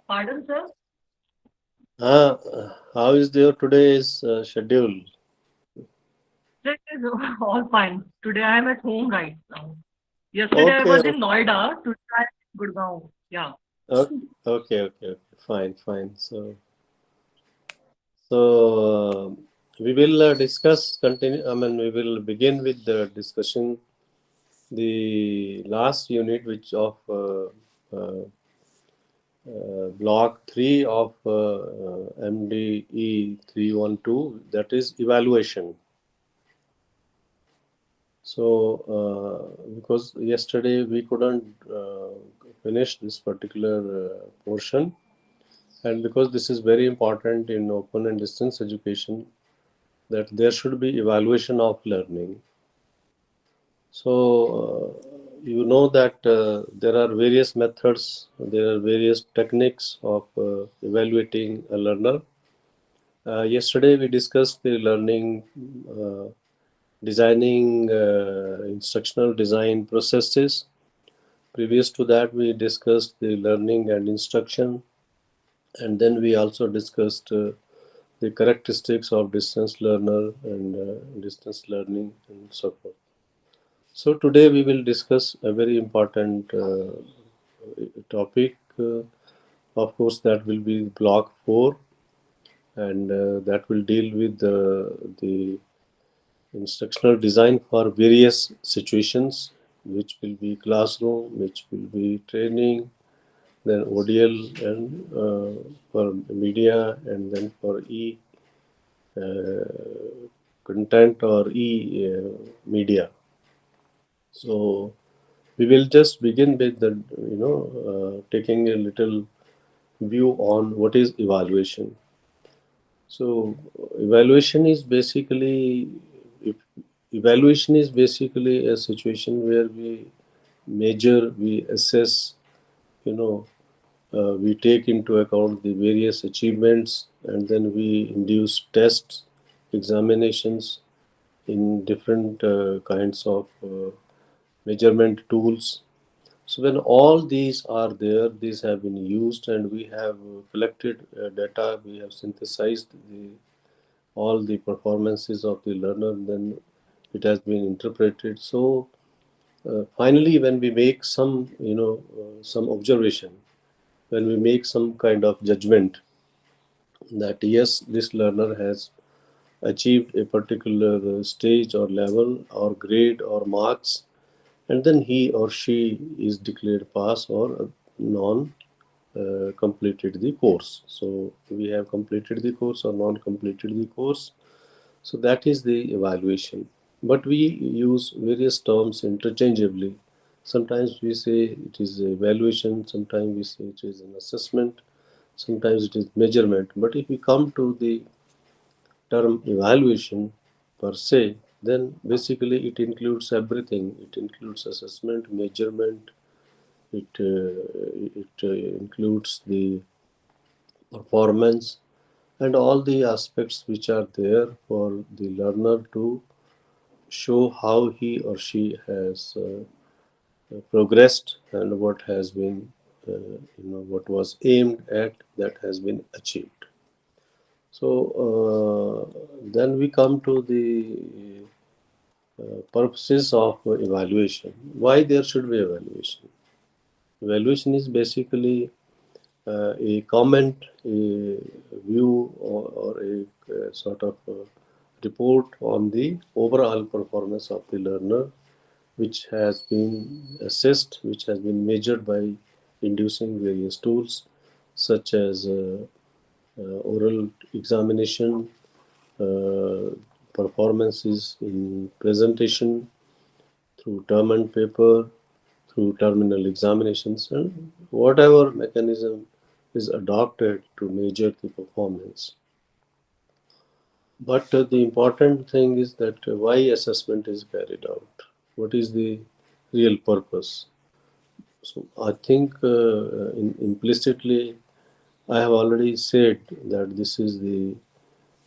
Pardon, sir? Uh, how is your today's schedule? It is all fine. Today I am at home right now. Yesterday I Okay, was in Noida. Today I am in Gurgaon. Yeah. okay, okay, fine, fine. So we will discuss. Continue. I mean, we will begin with the discussion. The last unit, which of block 3 of MDE 312, that is evaluation. So, because yesterday we couldn't finish this particular portion, and because this is very important in open and distance education, that there should be evaluation of learning. So, you know that there are various methods, there are various techniques of evaluating a learner. Yesterday we discussed the learning, designing instructional design processes. Previous to that, we discussed the learning and instruction, and then we also discussed the characteristics of distance learner and distance learning and so forth. So today we will discuss a very important topic. Of course, that will be block 4, and that will deal with the instructional design for various situations, which will be classroom, which will be training, then ODL, and for media, and then for content or media. So we will just begin with the taking a little view on what is evaluation. So if, evaluation is basically a situation where we measure, we assess, you know, we take into account the various achievements, and then we induce tests, examinations in different kinds of measurement tools. So when all these are there, these have been used, and we have collected data, we have synthesized all the performances of the learner, then it has been interpreted. So finally, when we make some observation, when we make some kind of judgment that yes, this learner has achieved a particular stage or level or grade or marks, and then he or she is declared pass or non completed the course. So we have completed the course or non completed the course. So that is the evaluation. But we use various terms interchangeably. Sometimes we say it is evaluation, sometimes we say it is an assessment, sometimes it is measurement. But if we come to the term evaluation per se, then basically it includes everything. It includes assessment, measurement, it includes the performance and all the aspects which are there for the learner to show how he or she has progressed and what has been, what was aimed at that has been achieved. So then we come to the purposes of evaluation. Why there should be evaluation? Evaluation is basically a comment, a view, or a sort of report on the overall performance of the learner, which has been assessed, which has been measured by inducing various tools such as oral examination, uh, performances in presentation, through term and paper, through terminal examinations, and whatever mechanism is adopted to measure the performance. But the important thing is that why assessment is carried out. What is the real purpose? So I think implicitly I have already said that this is the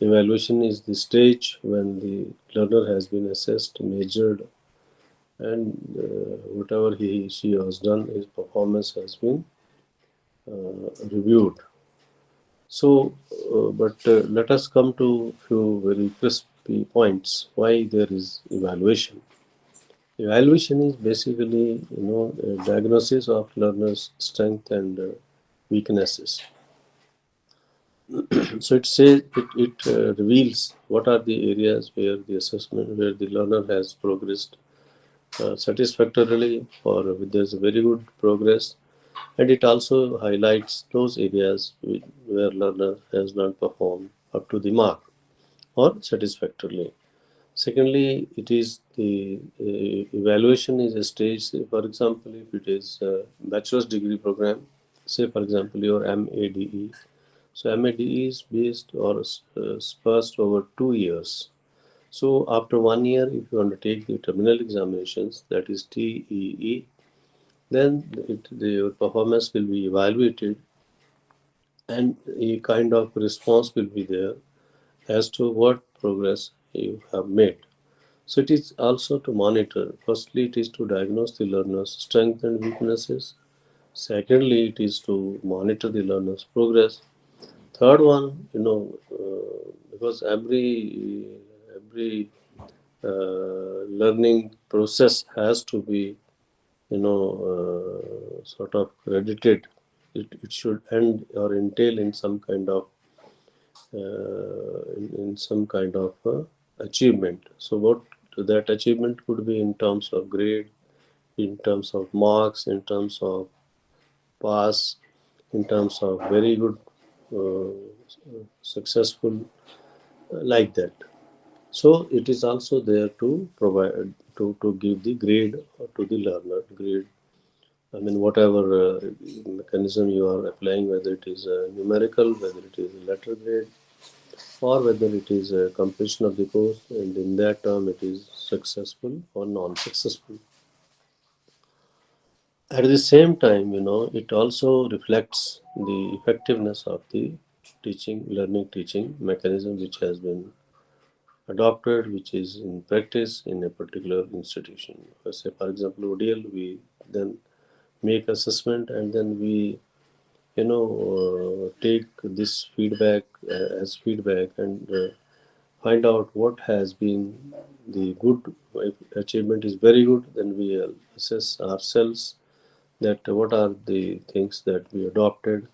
evaluation is the stage when the learner has been assessed, measured, and whatever he she has done, his performance has been reviewed. So, but let us come to few very crispy points why there is evaluation. Evaluation is basically, a diagnosis of learners' strength and weaknesses. So it reveals what are the areas where the assessment, where the learner has progressed satisfactorily or there's a very good progress, and it also highlights those areas where learner has not performed up to the mark or satisfactorily. Secondly, it is the evaluation is a stage. Say, for example, if it is a bachelor's degree program, say for example your MADE. So MADE is based or spaced over 2 years. So after 1 year, if you undertake the terminal examinations, that is TEE, then your performance will be evaluated and a kind of response will be there as to what progress you have made. So it is also to monitor. Firstly, it is to diagnose the learner's strengths and weaknesses. Secondly, it is to monitor the learner's progress. Third one, because every learning process has to be, sort of credited. It should end or entail in some kind of in some kind of achievement. So what that achievement could be in terms of grade, in terms of marks, in terms of pass, in terms of very good, successful, like that. So it is also there to provide to give the grade to the learner. Grade, I mean, whatever mechanism you are applying, whether it is numerical, whether it is a letter grade, or whether it is a completion of the course, and in that term it is successful or non-successful. At the same time, it also reflects the effectiveness of the teaching mechanism which has been adopted, which is in practice in a particular institution. Say, for example, ODL, we then make assessment and then we, take this feedback as feedback and find out what has been the good. If achievement is very good, then we assess ourselves that what are the things that we adopted,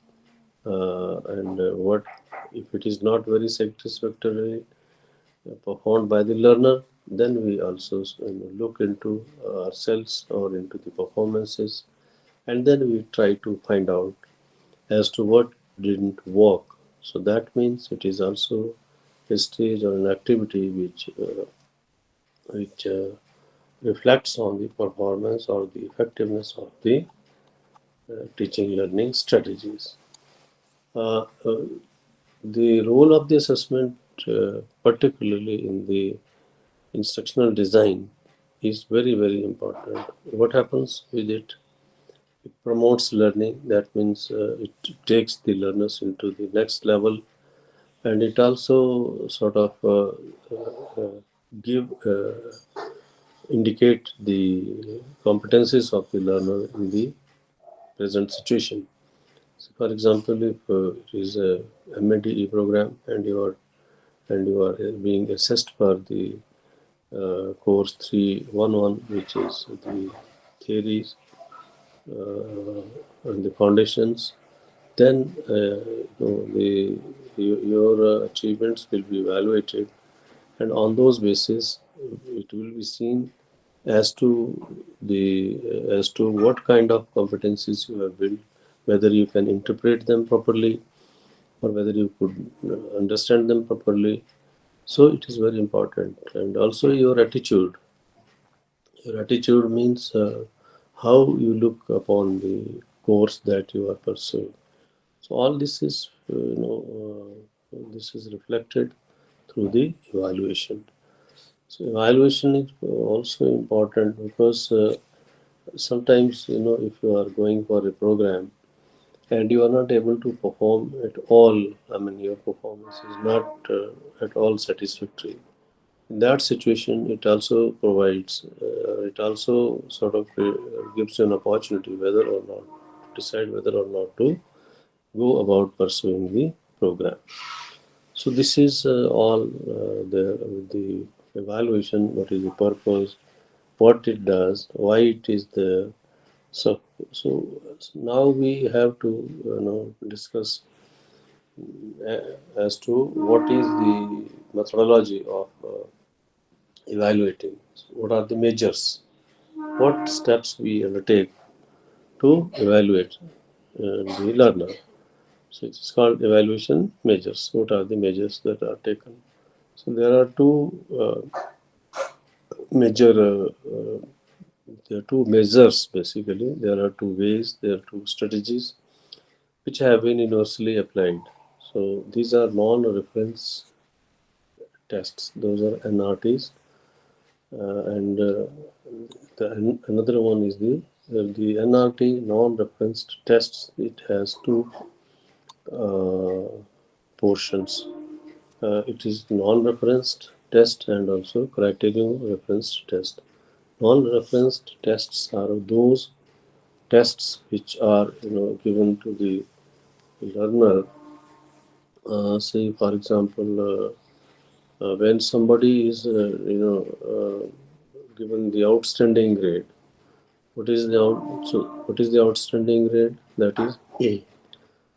and what if it is not very satisfactory performed by the learner, then we also look into ourselves or into the performances, and then we try to find out as to what didn't work. So that means it is also a stage or an activity which reflects on the performance or the effectiveness of the teaching learning strategies. Uh, uh, the role of the assessment, particularly in the instructional design, is very, very important. What happens with it? It promotes learning. That means it takes the learners into the next level, and it also sort of give indicate the competencies of the learner in the present situation. So for example, if it is a MADE program and you are being assessed for the course 311, which is the theories and the foundations, then your achievements will be evaluated, and on those basis, it will be seen as to what kind of competencies you have built, whether you can interpret them properly or whether you could understand them properly. So it is very important, and also your attitude. Your attitude means how you look upon the course that you are pursuing. So all this is, this is reflected through the evaluation. So evaluation is also important because sometimes, if you are going for a program and you are not able to perform at all, I mean, your performance is not at all satisfactory. In that situation, it also provides, it also sort of gives you an opportunity whether or not decide whether or not to go about pursuing the program. So this is all the evaluation. What is the purpose? What it does? Why it is there? So so now we have to discuss as to what is the methodology of evaluating. So what are the measures? What steps we undertake to evaluate the learner? So it's called evaluation measures. What are the measures that are taken? So there are two major there are two measures basically. There are two ways, there are two strategies which have been universally applied. So these are non-reference tests. Those are NRTs, and another one is the NRT non-referenced tests. It has two uh, portions. It is non-referenced test and also criterion referenced test. Non-referenced tests are those tests which are given to the learner. Say for example, when somebody is given the outstanding grade. What is the outstanding grade? That is A.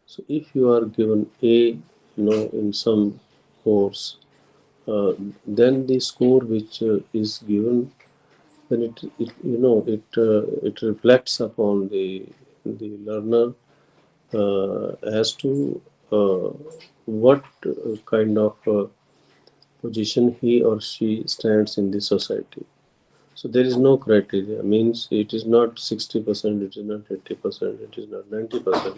So if you are given A, in some course, uh, then the score which is given, then it reflects upon the learner as to uh, what kind of position he or she stands in the society. So there is no criteria. Means it is not 60%, it is not 80%, it is not 90%.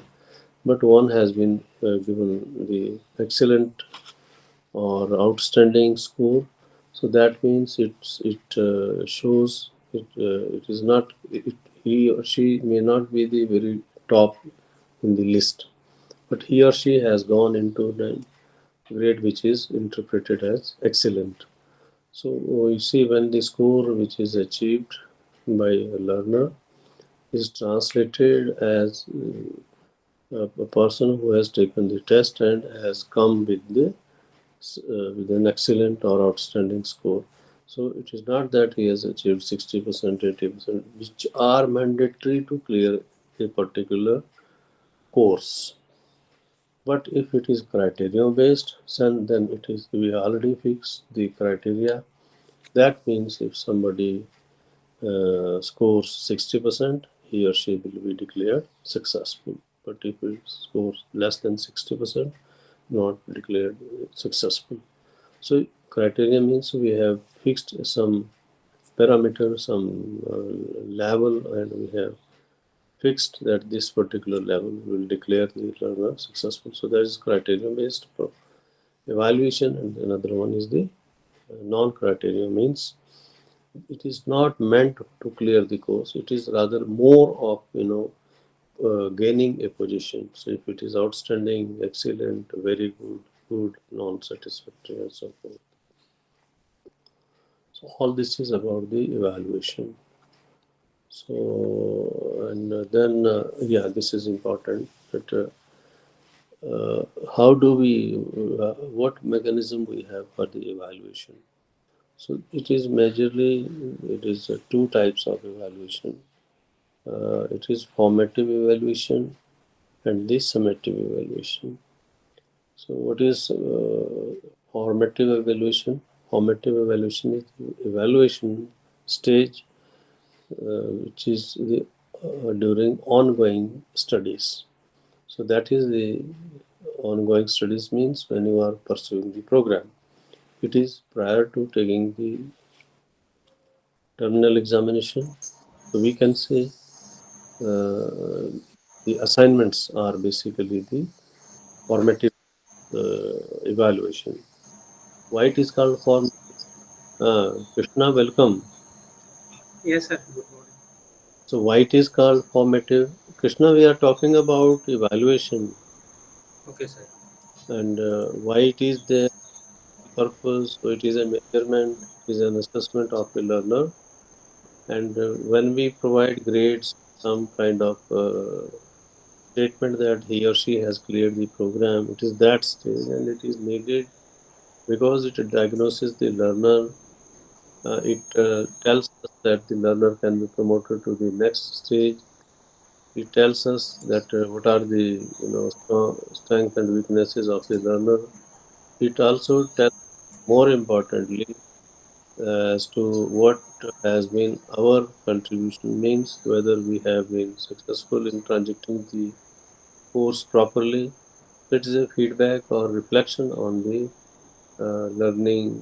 But one has been given the excellent or outstanding score. So that means it shows it is not he or she may not be the very top in the list, but he or she has gone into the grade which is interpreted as excellent. So you see, when the score which is achieved by a learner is translated as a person who has taken the test and has come with an excellent or outstanding score. So it is not that he has achieved 60%, 80%, which are mandatory to clear a particular course. But if it is criterion based, then it is we already fixed the criteria. That means if somebody scores 60%, he or she will be declared successful. But if it scores less than 60%, not declared successful. So criteria means we have fixed some parameter, some level, and we have fixed that this particular level will declare the learner successful. So that is criteria based evaluation, and another one is the non-criteria means it is not meant to clear the course. It is rather more of gaining a position. So if it is outstanding, excellent, very good, good, non-satisfactory, and so forth. So all this is about the evaluation. So and then yeah, this is important. That how do we what mechanism we have for the evaluation? So it is majorly it is two types of evaluation. It is formative evaluation and the summative evaluation. So what is formative evaluation? Formative evaluation is the evaluation stage which is during ongoing studies. So that is the ongoing studies means when you are pursuing the program. It is prior to taking the terminal examination. So we can say the assignments are basically the formative evaluation. Why it is called form? Krishna, welcome. Yes, sir. Good morning. So why it is called formative? Krishna, we are talking about evaluation Okay, sir. and why it is the purpose. So it is a measurement, it is an assessment of a learner, and when we provide grades, some kind of statement that he or she has cleared the program, it is that stage, and it is needed because it diagnoses the learner. It tells us that the learner can be promoted to the next stage. It tells us that what are the strengths and weaknesses of the learner. It also tells, more importantly, as to what has been our contribution, means whether we have been successful in transacting the course properly. It is a feedback or reflection on the learning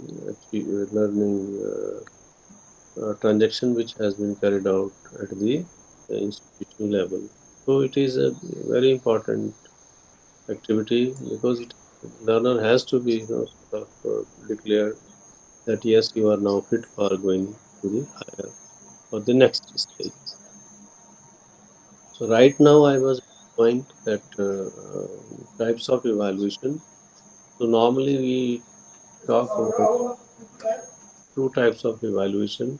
transaction which has been carried out at the institutional level. So it is a very important activity because learner has to be sort of declared that yes, you are now fit for going to the higher or the next stage. So right now I was at the point that types of evaluation. So normally we talk about two types of evaluation.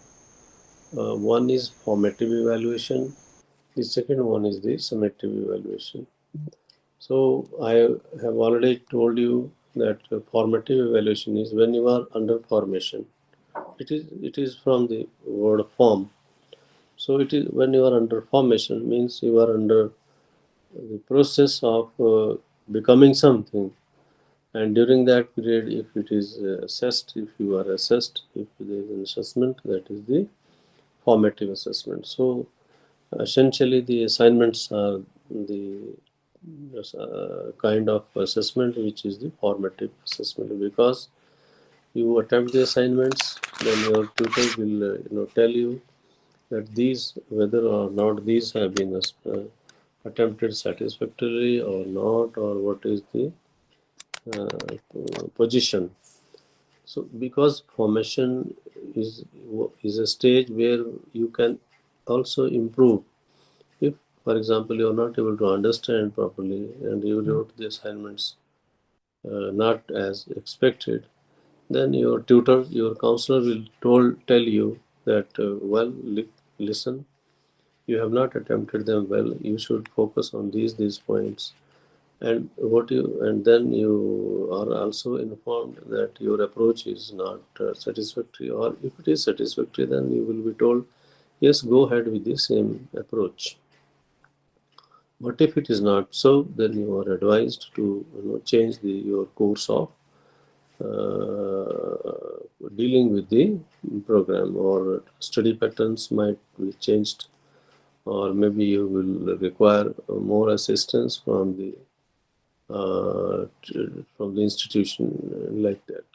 One is formative evaluation. The second one is the summative evaluation. So I have already told you that formative evaluation is when you are under formation. It is from the word form. So it is when you are under formation means you are under the process of becoming something. And during that period, if it is assessed, if you are assessed, if there is an assessment, that is the formative assessment. So essentially, the assignments are the kind of assessment which is the formative assessment, because you attempt the assignments, then your tutor will tell you that these, whether or not these have been attempted satisfactorily or not, or what is the position. So because formation is is a stage where you can also improve. If, for example, you are not able to understand properly and you wrote the assignments not as expected, then your tutor, your counselor will tell you that, well, listen, you have not attempted them well. You should focus on these points. And then you are also informed that your approach is not satisfactory, or if it is satisfactory, then you will be told, yes, go ahead with the same approach. But if it is not so, then you are advised to change your course of dealing with the program, or study patterns might be changed, or maybe you will require more assistance from the institution, like that.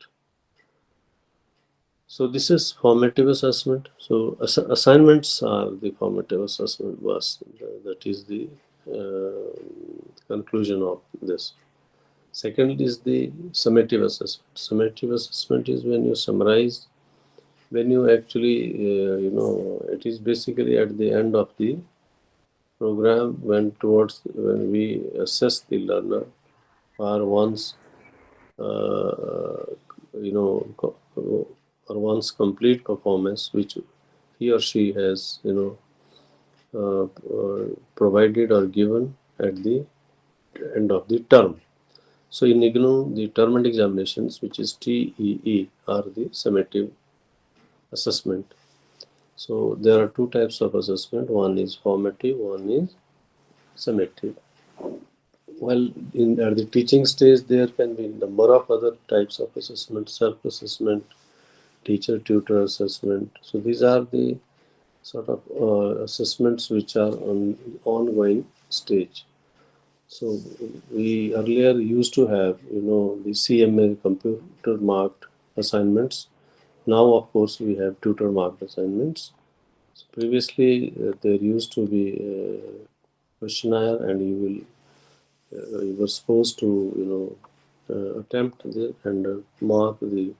So this is formative assessment. So assignments are the formative assessment was that is the conclusion of this. Second is the summative assessment. Summative assessment is when you summarize, when you actually it is basically at the end of the program, when we assess the learner for one's uh, you know co- or one's complete performance, which he or she has provided or given at the end of the term. So in IGNOU, the term and examinations, which is TEE, are the summative assessment. So there are two types of assessment. One is formative, one is summative. Well, in at the teaching stage, there can be number of other types of assessment: self-assessment, teacher tutor assessment. So these are the sort of assessments which are on ongoing stage. So we earlier used to have the CMA, computer marked assignments. Now of course we have tutor marked assignments. So previously there used to be a questionnaire, and you were supposed to attempt and mark the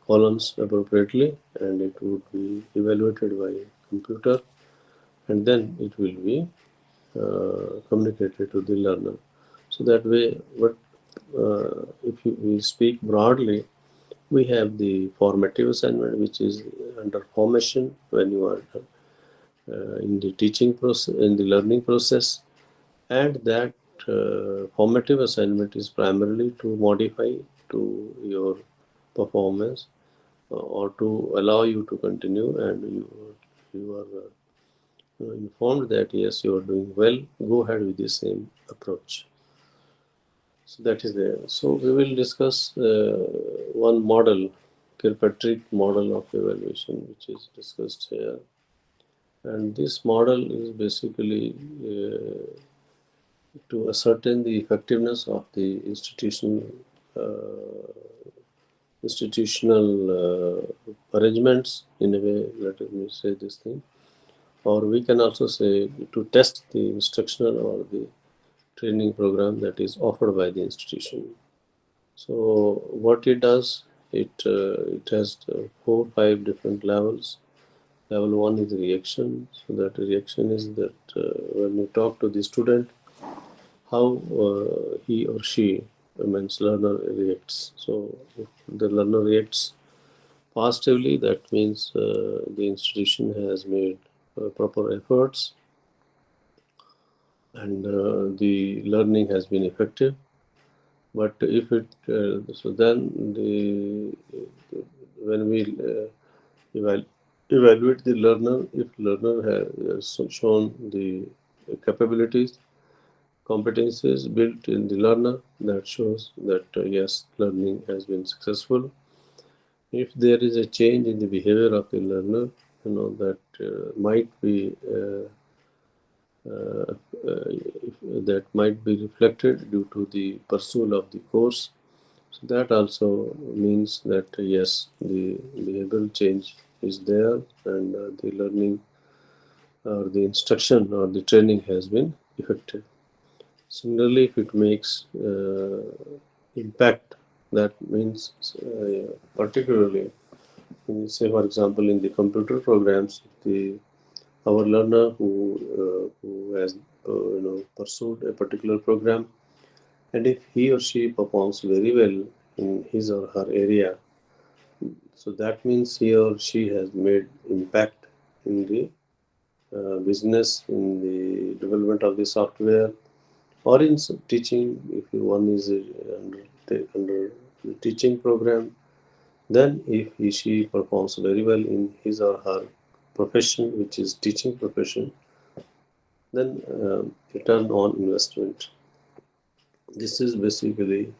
columns appropriately, and it would be evaluated by computer, and then it will be communicated to the learner. So that way, if we speak broadly, we have the formative assignment, which is under formation when you are in the teaching process, in the learning process. and that formative assignment is primarily to modify to your performance or to allow you to continue, and you are informed that yes, you are doing well, go ahead with the same approach. So that is there. So we will discuss one model, Kirkpatrick model of evaluation, which is discussed here. And this model is basically to ascertain the effectiveness of the uh, institutional arrangements in a way, let me say this thing, or we can also say to test the instructional or the training program that is offered by the institution. So what it does, it has 4 5 different levels. Level 1 is reaction. So that reaction is that when you talk to the student, how he or she, means learner reacts. So if the learner reacts positively, that means the institution has made proper efforts and the learning has been effective. But if it so then when we evaluate the learner, if learner has shown the capabilities, competencies built in the learner, that shows that yes, learning has been successful. If there is a change in the behavior of the learner, that might be uh, that might be reflected due to the pursuit of the course. So that also means that yes, the behavioral change is there, and the learning or the instruction or the training has been effective. Similarly, if it makes impact, that means particularly, say for example, in the computer programs, the our learner who has pursued a particular program, and if he or she performs very well in his or her area, so that means he or she has made impact in the business, in the development of the software, or in teaching. If one is under the teaching program, then if he she performs very well in his or her profession, which is teaching profession, then return on investment. This is basically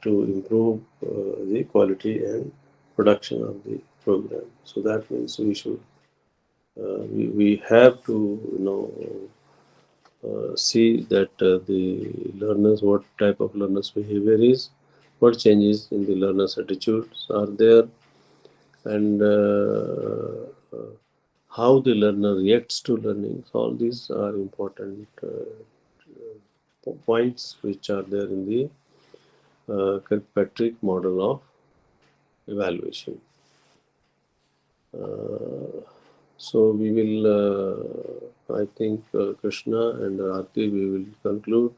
to improve the quality and production of the program. So that means we have to see that the learners, what type of learners behavior is, what changes in the learners attitudes are there, and how the learner reacts to learning. So all these are important points which are there in the Kirkpatrick model of evaluation. So we will, I think, Krishna and Aarti, we will conclude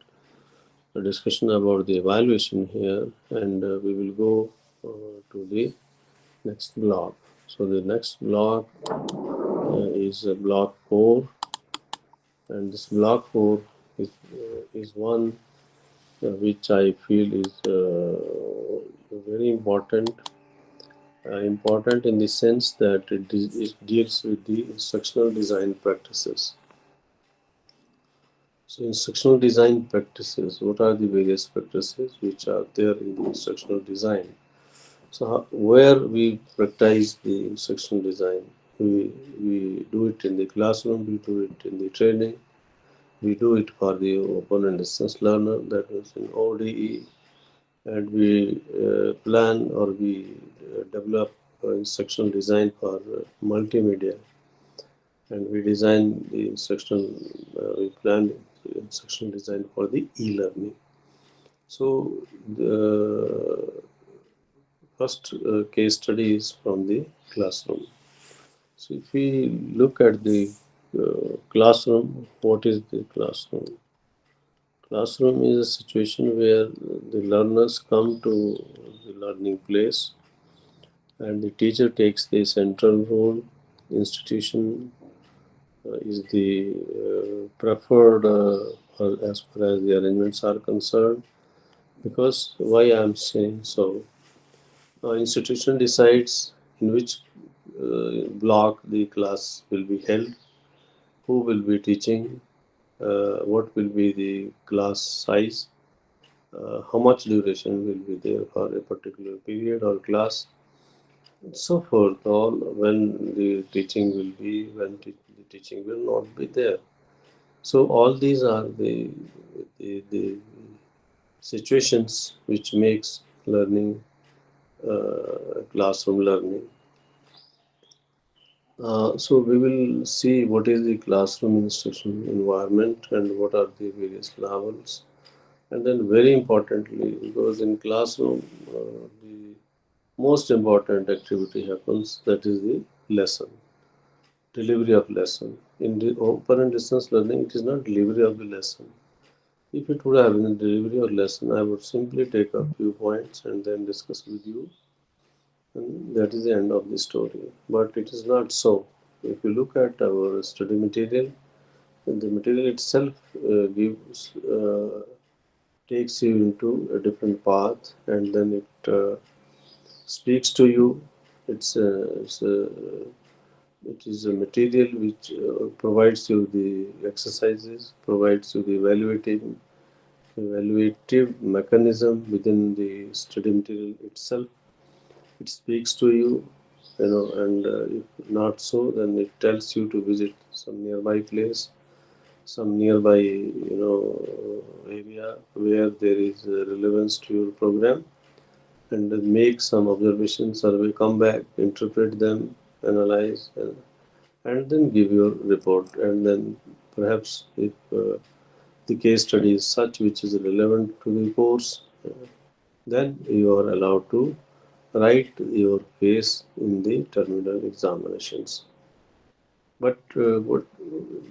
a discussion about the evaluation here, and we will go to the next block. So the next block is block 4, and this block 4 is one which I feel is very important. Important in the sense that it deals with the instructional design practices. So instructional design practices, what are the various practices which are there in the instructional design? So where we practice the instructional design, we do it in the classroom, we do it in the training, we do it for the open and distance learner, that is in ODE, and we plan or we develop instructional design for multimedia, and we design the instructional, we plan the instructional design for the e-learning. So the first case study is from the classroom. So if we look at the classroom, what is the classroom? Classroom is a situation where the learners come to the learning place and the teacher takes the central role. Institution is the preferred as far as the arrangements are concerned. Because why I am saying so, institution decides in which block the class will be held, who will be teaching, what will be the class size, how much duration will be there for a particular period or class, and so forth. All when the teaching will be, when the teaching will not be there. So all these are the situations which makes learning classroom learning. So we will see what is the classroom instruction environment and what are the various levels. And then very importantly, because in classroom, the most important activity happens, that is the lesson, delivery of lesson. In the open and distance learning, it is not delivery of the lesson. If it would have been a delivery of lesson, I would simply take a few points and then discuss with you, and that is the end of the story. But it is not so. If you look at our study material, the material itself gives takes you into a different path, and then it speaks to you. It is a material which provides you the exercises, provides you the evaluative mechanism within the study material itself. It speaks to you, and if not so, then it tells you to visit some nearby place, some nearby, area where there is relevance to your program, and then make some observations, survey, come back, interpret them, analyze, and then give your report. And then perhaps if the case study is such which is relevant to the course, then you are allowed to write your case in the terminal examinations. But what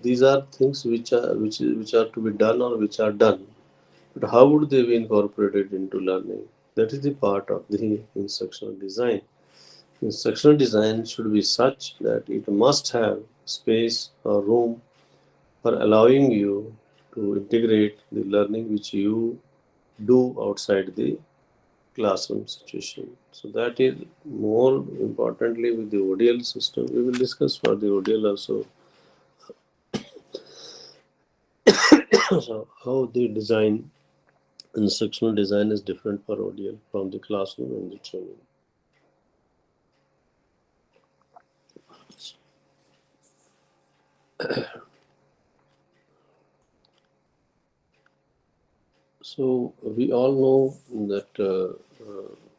these are things which are to be done or which are done. But how would they be incorporated into learning? That is the part of the instructional design. Instructional design should be such that it must have space or room for allowing you to integrate the learning which you do outside the classroom situation. So that is more importantly with the ODL system. We will discuss for the ODL also. So how the design, instructional design is different for ODL from the classroom and the training. So we all know that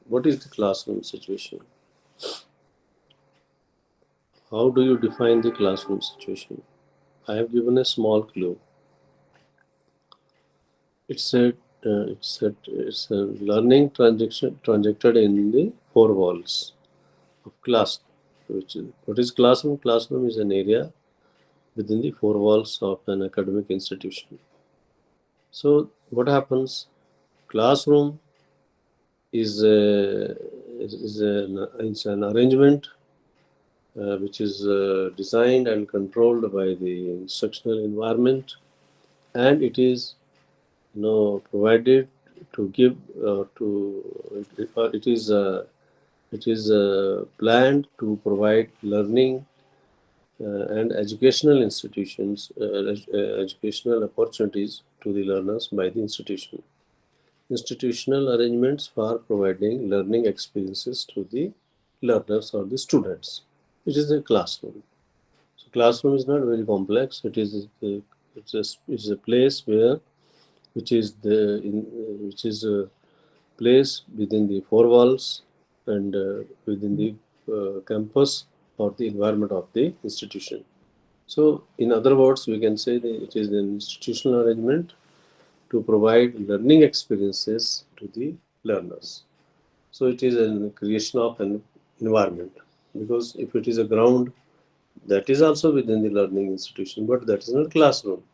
what is the classroom situation? How do you define the classroom situation? I have given a small clue. It said it's a learning transaction transacted in the four walls of class. Which is, what is classroom? Classroom is an area within the four walls of an academic institution. So what happens? Classroom is it's an arrangement which is designed and controlled by the instructional environment, and it is provided to give it is planned to provide learning and educational institutions educational opportunities to the learners by the institution. Institutional arrangements for providing learning experiences to the learners or the students. It is a classroom. So classroom is not very complex. It's a place where which is a place within the four walls and within the campus or the environment of the institution. So in other words, we can say that it is an institutional arrangement to provide learning experiences to the learners. So it is a creation of an environment, because if it is a ground, that is also within the learning institution, but that is not classroom.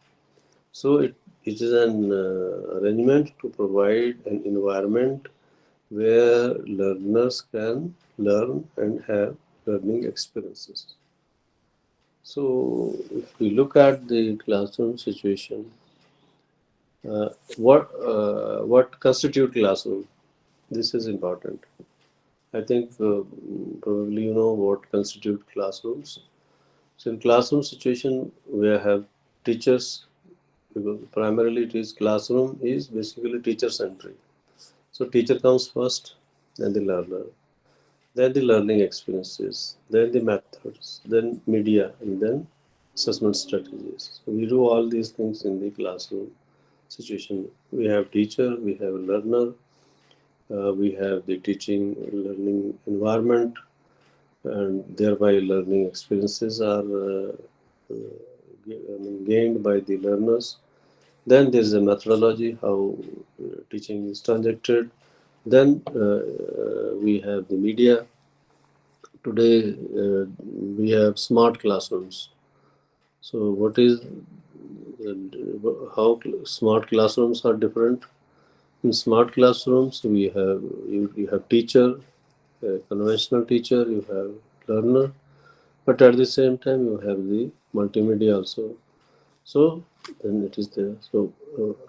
So it is an arrangement to provide an environment where learners can learn and have learning experiences. So if we look at the classroom situation, uh, what constitute classroom? This is important. I think probably you know what constitute classrooms. So in classroom situation, we have teachers, because primarily it is classroom is basically teacher centric. So teacher comes first, then the learner, then the learning experiences, then the methods, then media, and then assessment strategies. So we do all these things in the classroom situation. We have teacher, we have learner, we have the teaching learning environment, and thereby learning experiences are gained by the learners. Then there is a methodology how teaching is transacted. Then we have the media. Today we have smart classrooms. So what is how smart classrooms are different? In smart classrooms, you have teacher, a conventional teacher, you have learner, but at the same time you have the multimedia also. So then it is there. So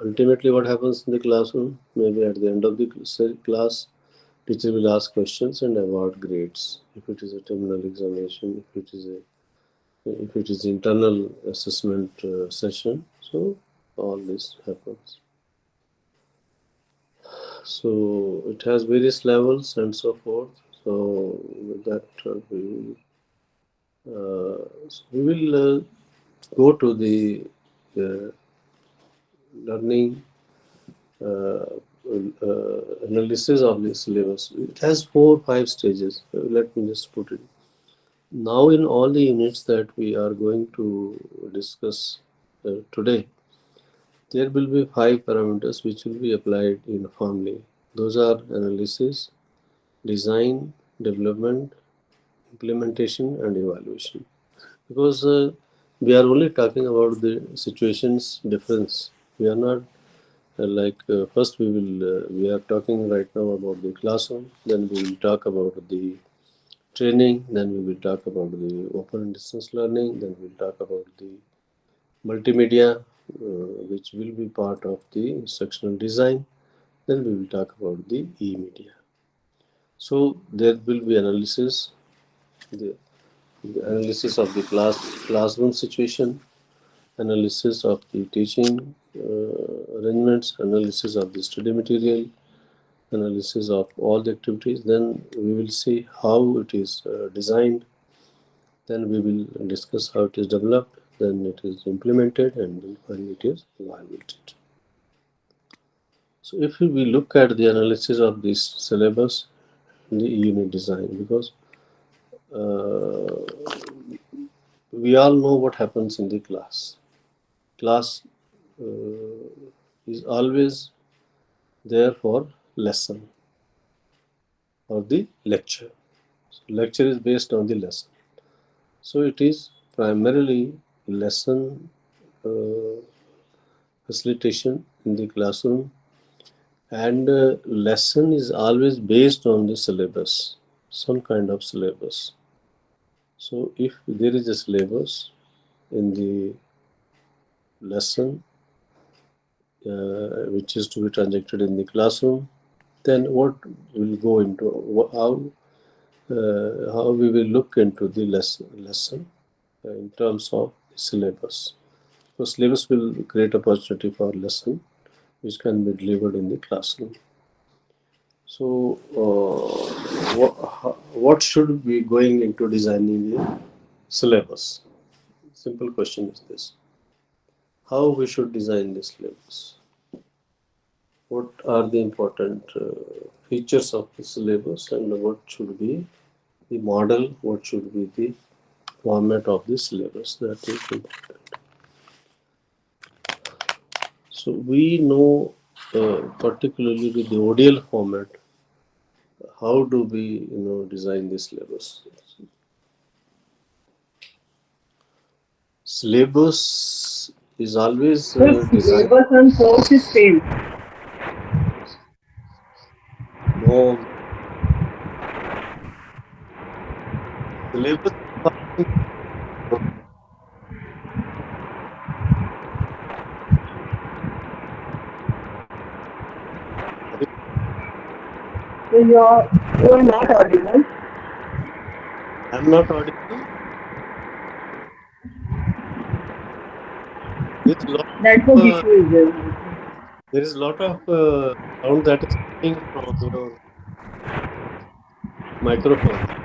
ultimately, what happens in the classroom? Maybe at the end of the class, teacher will ask questions and award grades. If it is a terminal examination, if it is internal assessment session, so all this happens. So it has various levels and so forth. So with that, we will go to the uh, learning analysis of the syllabus. It has 4 5 stages. Let me just put it. Now, in all the units that we are going to discuss today, there will be 5 parameters which will be applied uniformly. Those are analysis, design, development, implementation, and evaluation. Because we are only talking about the situations difference. We are not first we are talking right now about the classroom, then we will talk about the training, then we will talk about the open and distance learning, then we will talk about the multimedia, which will be part of the instructional design, then we will talk about the e-media. So there will be the analysis of the classroom situation, analysis of the teaching arrangements, analysis of the study material, analysis of all the activities. Then we will see how it is designed. Then we will discuss how it is developed. Then it is implemented, and then finally it is evaluated. So if we look at the analysis of this syllabus, the unit design, because uh, we all know what happens in the class. Class is always there for lesson or the lecture. So lecture is based on the lesson. So it is primarily lesson facilitation in the classroom, and lesson is always based on the syllabus, some kind of syllabus. So if there is a syllabus in the lesson which is to be transacted in the classroom, then what will go into how we will look into the lesson in terms of syllabus. So syllabus will create opportunity for lesson which can be delivered in the classroom. So what should be going into designing the syllabus? Simple question is this: how we should design the syllabus? What are the important features of the syllabus, and what should be the model? What should be the format of the syllabus? That is important. So we know, particularly with the ODL format, how do we design the syllabus? Syllabus is always The designed. syllabus and course is same. No, syllabus. You're not audible. I'm not audible. There's lot Network uh, issue is there. there is a lot of sound that is coming from your microphone.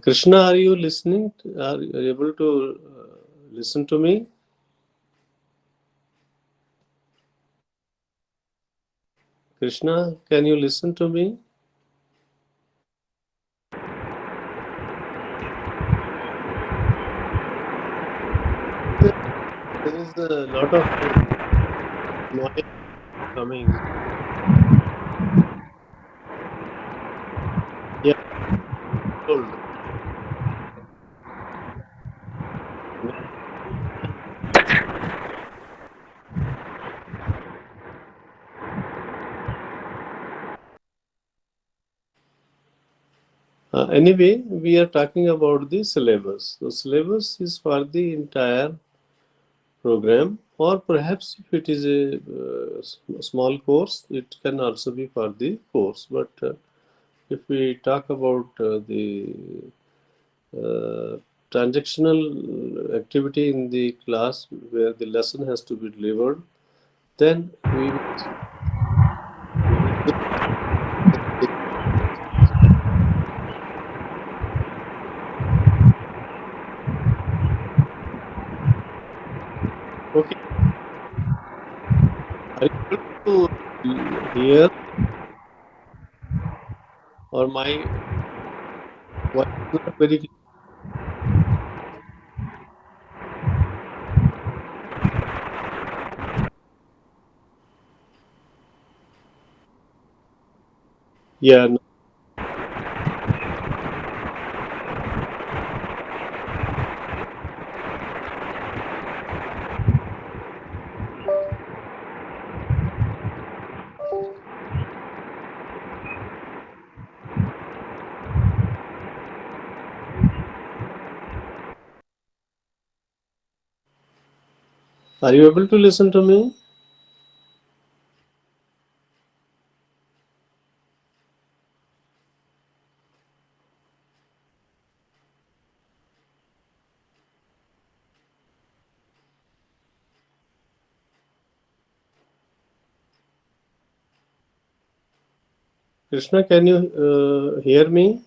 Krishna, are you listening? Are you able to listen to me? Krishna, can you listen to me? There is a lot of noise coming. Yeah, told. Anyway, we are talking about the syllabus. The syllabus is for the entire program, or perhaps if it is a small course, it can also be for the course. But if we talk about the uh, transactional activity in the class where the lesson has to be delivered, then we okay. Are you able to hear, or my voice is not very clear? Yeah, no. Are you able to listen to me? Krishna, can you hear me?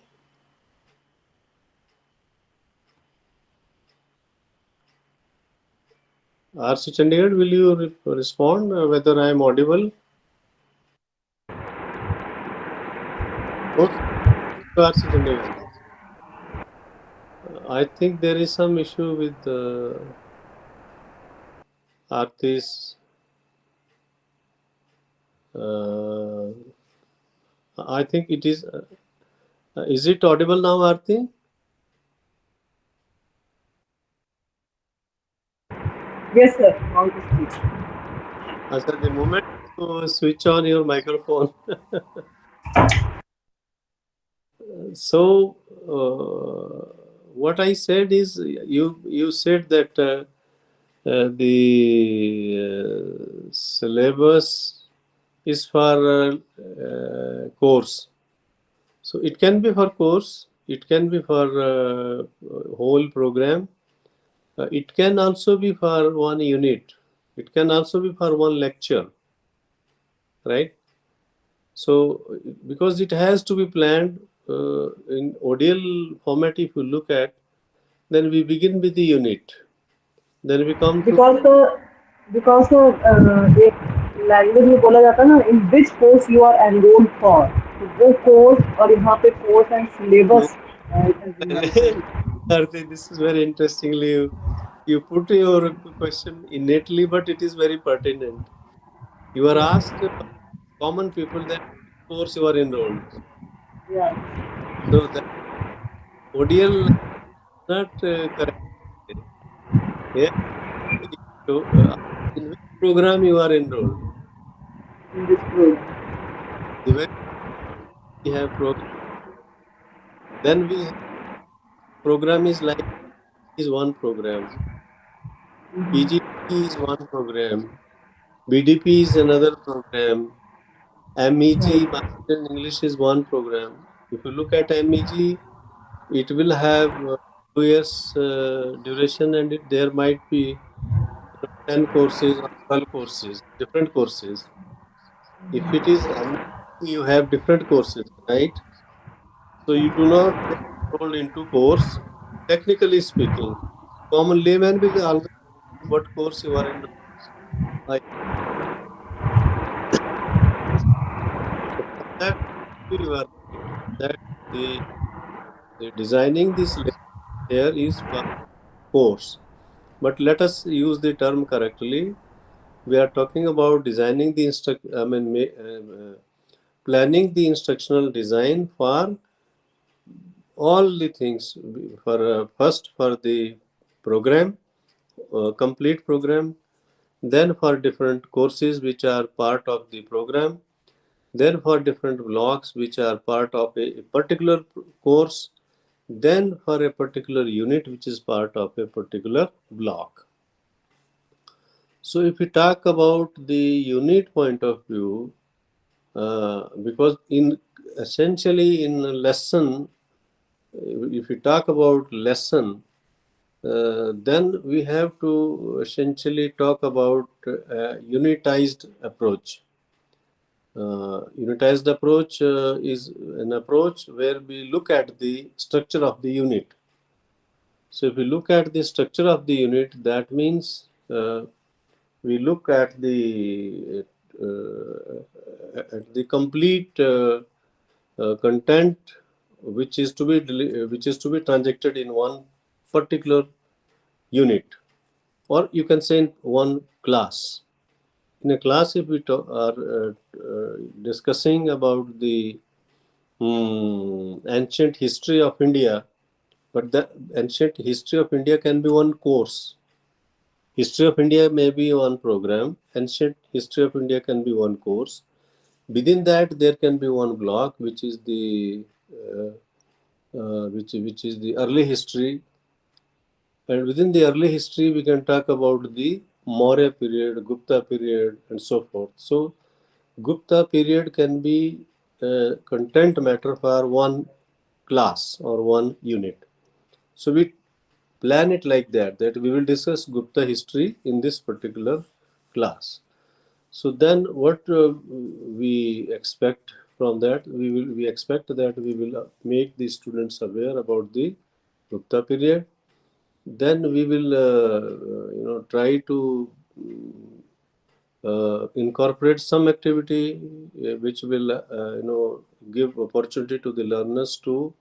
R.C. Chandigarh, will you respond whether I am audible? Okay, R.C. Chandigarh. I think there is some issue with Aarti's. Uh, I think it is. Is it audible now, Aarti? Yes, sir. All to speak. At the moment you switch on your microphone. So what I said is you said that the syllabus is for course. So it can be for course, it can be for whole program, it can also be for one unit, it can also be for one lecture, right? So because it has to be planned in ODL format, if you look at, then we begin with the unit, then we come to Because the because the एक language में बोला जाता है ना in which course you are enrolled for तो वो course और यहाँ पे course and no. Syllabus mention Arti, this is very interestingly you put your question innately, but it is very pertinent. You are asked common people that course you are enrolled. या So that ODL is not correct. Here, so, in which program you are enrolled? In this program The way we have program, then we have program is like is one program. PG is one program, BDP is another program, MEG, Right. Master in English, is one program. If you look at MEG, it will have 2 years duration, and there might be 10 courses or 12 courses, different courses. If it is MEG, you have different courses, right? So you do not get enrolled into course. Technically speaking, common layman will always know what course you are in. I, so from that you are right that the, the designing this here is for course. But let us use the term correctly. We are talking about designing the planning the instructional design for all the things. For first for the program, complete program, then for different courses which are part of the program, then for different blocks which are part of a particular course, then for a particular unit which is part of a particular block. So if we talk about the unit point of view, because in essentially in a lesson, if we talk about lesson, then we have to essentially talk about unitized approach. Unitized approach is an approach where we look at the structure of the unit. So if we look at the structure of the unit, that means we look at the complete content which is to be transacted in one particular unit, or you can say in one class. In a class, if we are discussing about the ancient history of India, but the ancient history of India can be one course. History of India may be one program. Ancient history of India can be one course. Within that, there can be one block, which is the which is the early history. And within the early history, we can talk about the Maurya period, Gupta period, and so forth. So Gupta period can be content matter for one class or one unit. So we plan it like that we will discuss Gupta history in this particular class. So then what we expect from that, we expect that we will make the students aware about the Gupta period. Then we will try to incorporate some activity which will give opportunity to the learners to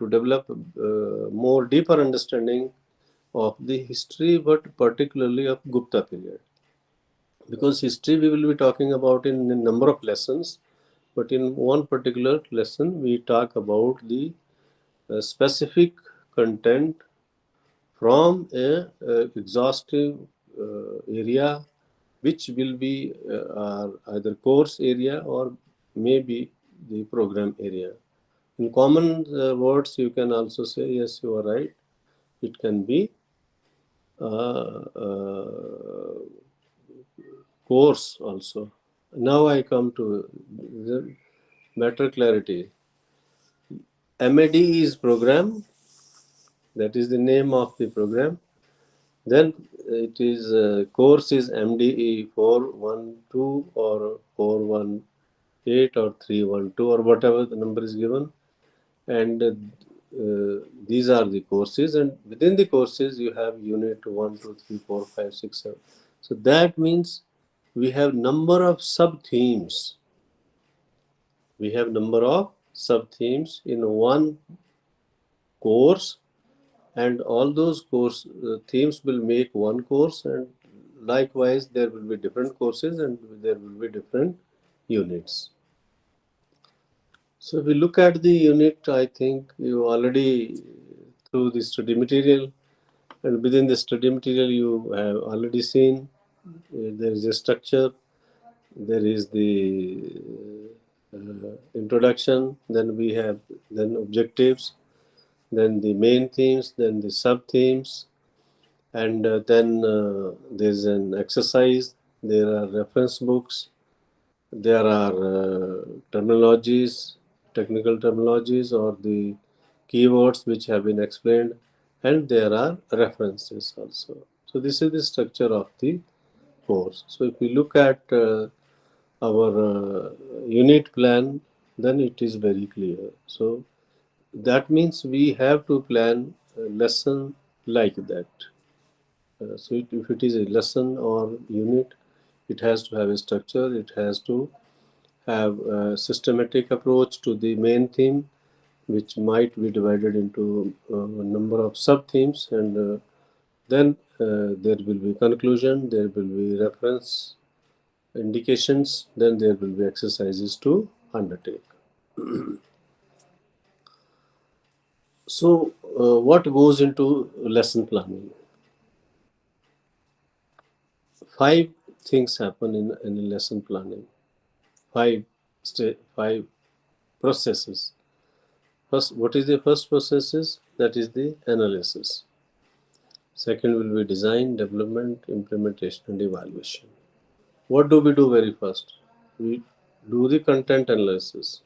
develop more deeper understanding of the history, but particularly of Gupta period. Because history we will be talking about in a number of lessons, but in one particular lesson we talk about the specific content from a exhaustive area, which will be either course area or maybe the program area. In common words, you can also say, yes, you are right. It can be course also. Now I come to the better clarity. MADE is program. That is the name of the program. Then it is course is MDE 412 or 418 or 312 or whatever the number is given. And these are the courses, and within the courses you have unit 1, 2, 3, 4, 5, 6, 7. So that means we have number of sub themes. We have number of sub themes in one course, and all those course themes will make one course, and likewise there will be different courses and there will be different units. So if we look at the unit, I think you already through the study material, and within the study material you have already seen there is a structure, there is the introduction, then we have then objectives, then the main themes, then the sub themes, and then there's an exercise, there are reference books, there are terminologies, technical terminologies or the keywords which have been explained, and there are references also. So this is the structure of the course. So if we look at our unit plan, then it is very clear. So that means we have to plan a lesson like that. So if it is a lesson or unit, it has to have a structure, it has to have a systematic approach to the main theme, which might be divided into a number of sub themes, and then there will be conclusion, there will be reference indications, then there will be exercises to undertake. So, what goes into lesson planning? Five things happen in lesson planning. Five processes. First, what is the first processes? That is the analysis. Second will be design, development, implementation, and evaluation. What do we do very first? We do the content analysis.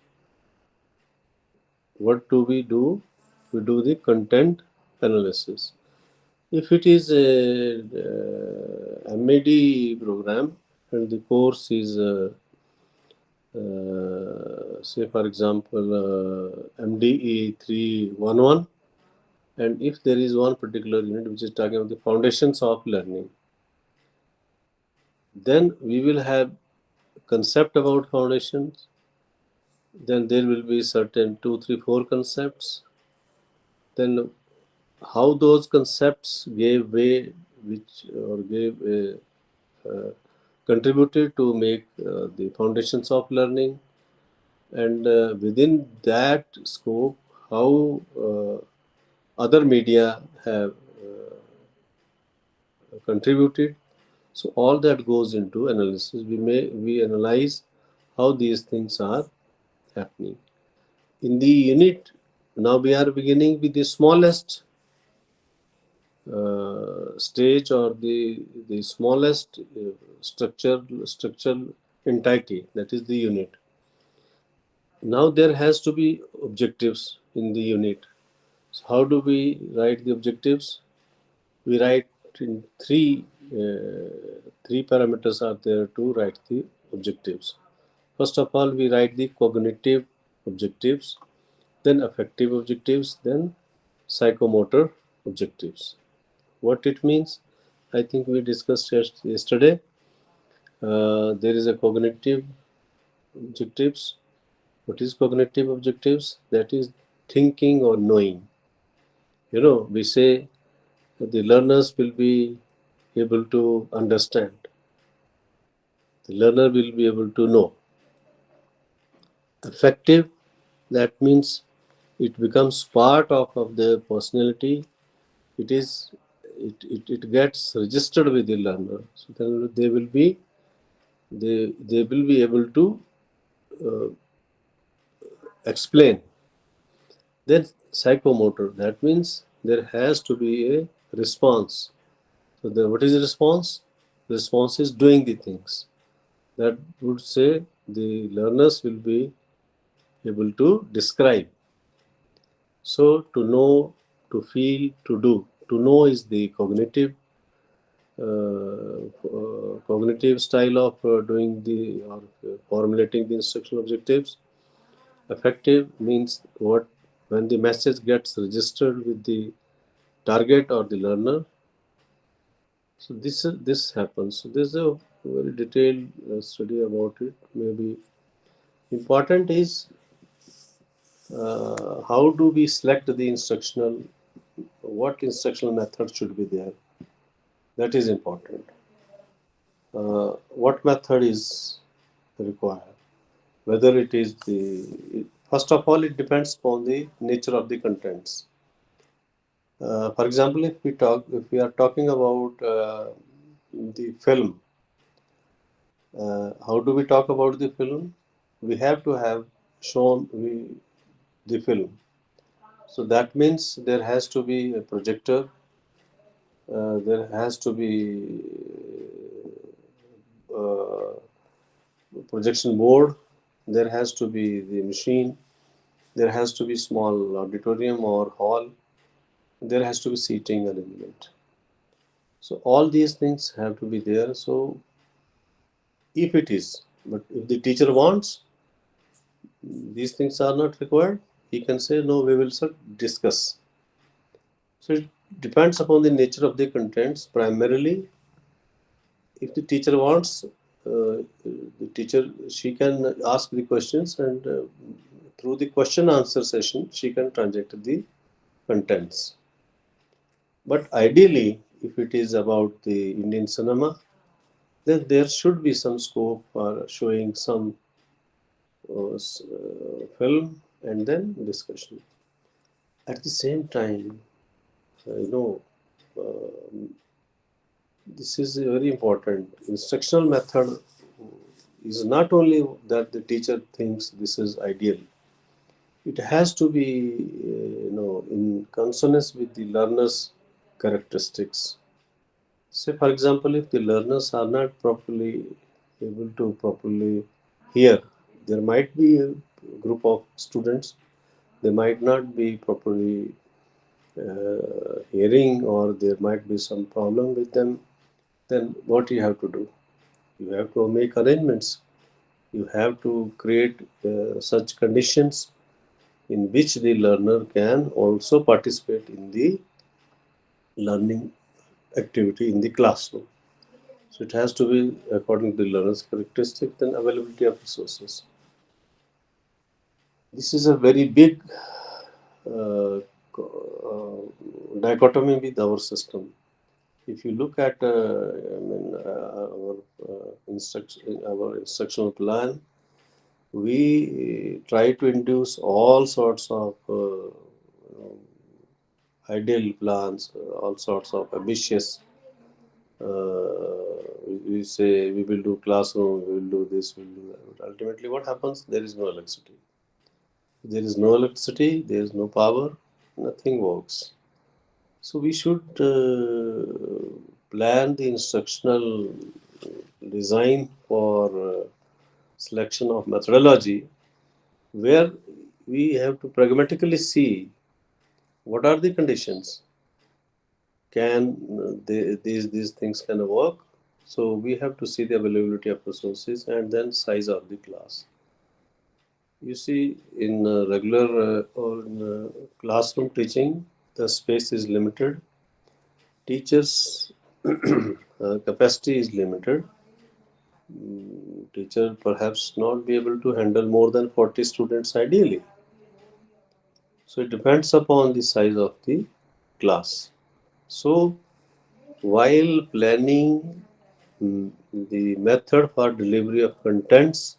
What do we do? We do the content analysis. If it is a MAD program and the course is say for example MDE 311, and if there is one particular unit which is talking about the foundations of learning, then we will have concept about foundations, then there will be certain 2 3 4 concepts, then how those concepts gave way, which or gave a, contributed to make the foundations of learning, and within that scope how other media have contributed. So all that goes into analysis. We analyze how these things are happening in the unit. Now we are beginning with the smallest stage, or the smallest structural entity, that is the unit. Now there has to be objectives in the unit. So how do we write the objectives? We write in three parameters are there to write the objectives. First of all, we write the cognitive objectives, then affective objectives, then psychomotor objectives. What it means, I think we discussed yesterday. There is a cognitive objectives. What is cognitive objectives? That is thinking or knowing. We say the learners will be able to understand. The learner will be able to know. Affective, that means it becomes part of the personality. It gets registered with the learner. So then they will be able to uh, explain. Then psychomotor, that means there has to be a response. So what is the response? The response is doing the things. That would say the learners will be able to describe. So to know, to feel, to do. To know is the cognitive style of doing the or formulating the instructional objectives. Affective means what, when the message gets registered with the target or the learner. So this happens. So there's a very detailed study about it. Maybe important is how do we select the instructional, what instructional method should be there. That is important. What method is required? Whether it is first of all, it depends upon the nature of the contents. For example, if we are talking about the film, how do we talk about the film? We have to have shown the film. So that means there has to be a projector, there has to be uh, projection board, there has to be the machine, there has to be small auditorium or hall, there has to be seating arrangement. So all these things have to be there. So if it is, but if the teacher wants, these things are not required, he can say no, we will discuss. So it depends upon the nature of the contents. Primarily, if the teacher wants, the teacher, she can ask the questions, and through the question answer session she can transact the contents. But ideally, if it is about the Indian cinema, then there should be some scope for showing some film and then discussion. At the same time, you know, this is very important. Instructional method is not only that the teacher thinks this is ideal. It has to be, in consonance with the learner's characteristics. Say, for example, if the learners are not properly able to properly hear, there might be a group of students, they might not be properly hearing, or there might be some problem with them. Then what you have to do? You have to make arrangements. You have to create such conditions in which the learner can also participate in the learning activity in the classroom. So it has to be according to the learner's characteristic, then availability of resources. This is a very big uh, dichotomy with our system. If you look at our instructional plan, we try to induce all sorts of ideal plans, all sorts of ambitious. We say we will do classroom, we will do this, we will do that. But ultimately, what happens? There is no electricity. If there is no electricity, there is no power, nothing works. So we should plan the instructional design for selection of methodology, where we have to pragmatically see what are the conditions. Can these things can work? So we have to see the availability of resources and then size of the class. You see, in regular or in, classroom teaching, the space is limited. Teachers' capacity is limited. Teacher perhaps not be able to handle more than 40 students ideally. So it depends upon the size of the class. So while planning the method for delivery of contents,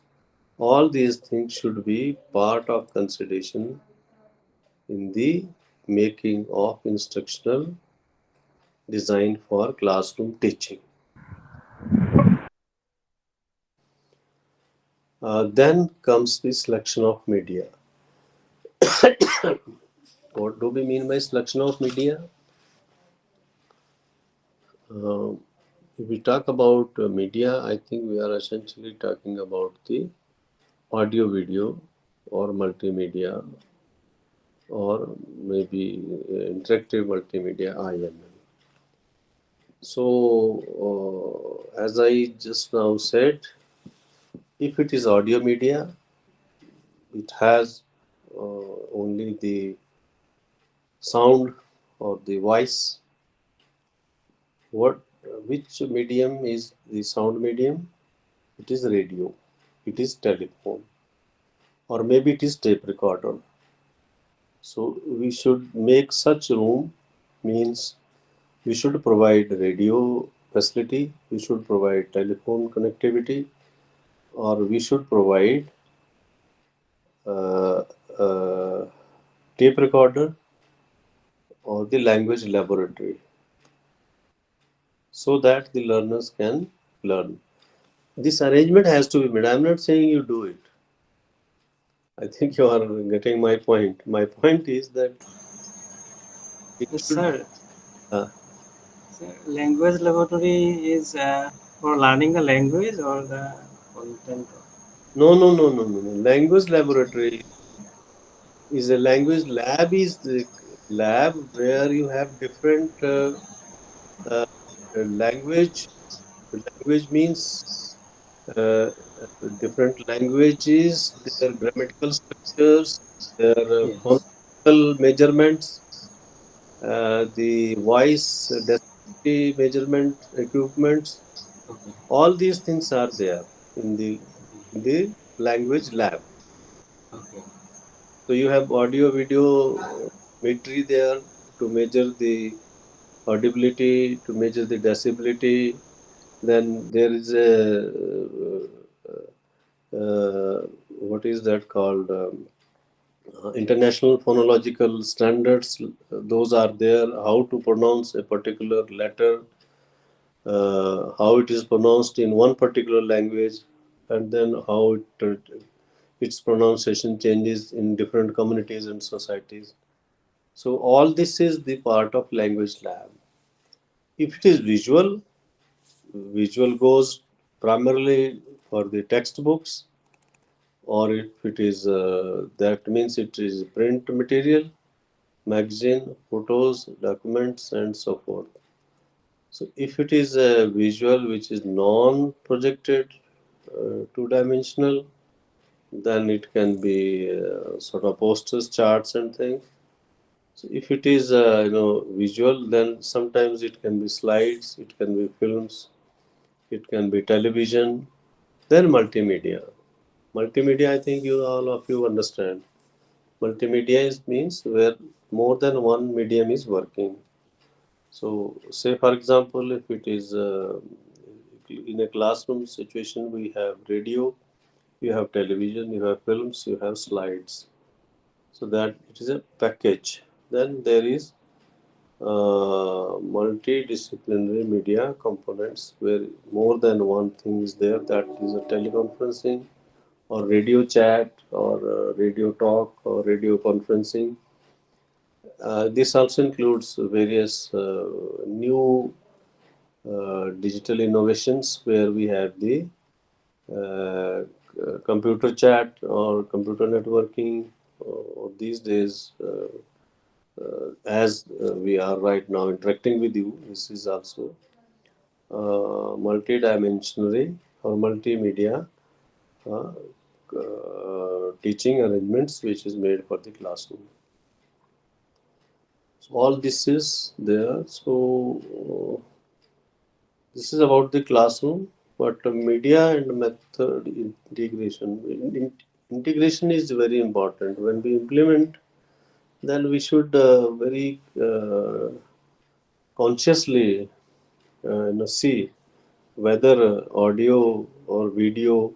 all these things should be part of consideration in the making of instructional design for classroom teaching. Then comes the selection of media. What do we mean by selection of media? Uh, if we talk about media, I think we are essentially talking about the audio, video, or multimedia, or maybe interactive multimedia (IMM). So, as I just now said, if it is audio media, it has only the sound or the voice. What, which medium is the sound medium? It is radio, it is telephone, or maybe it is tape recorder. So we should make such room, means we should provide radio facility, we should provide telephone connectivity, or we should provide uh, uh, tape recorder or the language laboratory, so that the learners can learn. This arrangement has to be made. I'm not saying you do it. I think you are getting my point. My point is that it Yes, should. sir. Uh, So language laboratory is for learning the language or the content. No, no, no, no, no, no. Language laboratory is a language lab is the lab where you have different uh, language. Language means uh, different languages, their grammatical structures, their Yes. phonological measurements, the voice density measurement equipments. Okay. All these things are there in the language lab. Okay. So you have audio, video, metry there to measure the audibility, to measure the decibelity. Then there is a what is that called? International phonological standards. Those are there. How to pronounce a particular letter, how it is pronounced in one particular language, and then how its pronunciation changes in different communities and societies. So all this is the part of language lab. If it is visual, visual goes primarily for the textbooks, or if it is that means it is print material, magazine, photos, documents, and so forth. So if it is a visual which is non-projected, two-dimensional, then it can be sort of posters, charts, and things. So if it is visual, then sometimes it can be slides, it can be films, it can be television, then multimedia. Multimedia, I think you all of you understand. Multimedia means where more than one medium is working. So, say for example, if it is in a classroom situation, we have radio, you have television, you have films, you have slides. So that it is a package. Then there is multidisciplinary media components where more than one thing is there. That is a teleconferencing or radio chat or radio talk or radio conferencing. This also includes various new digital innovations where we have the computer chat or computer networking, or these days, as we are right now interacting with you, this is also multidimensional or multimedia uh, teaching arrangements which is made for the classroom. So all this is there. So this is about the classroom, but media and method integration. Integration is very important. When we implement, then we should very consciously see whether audio or video,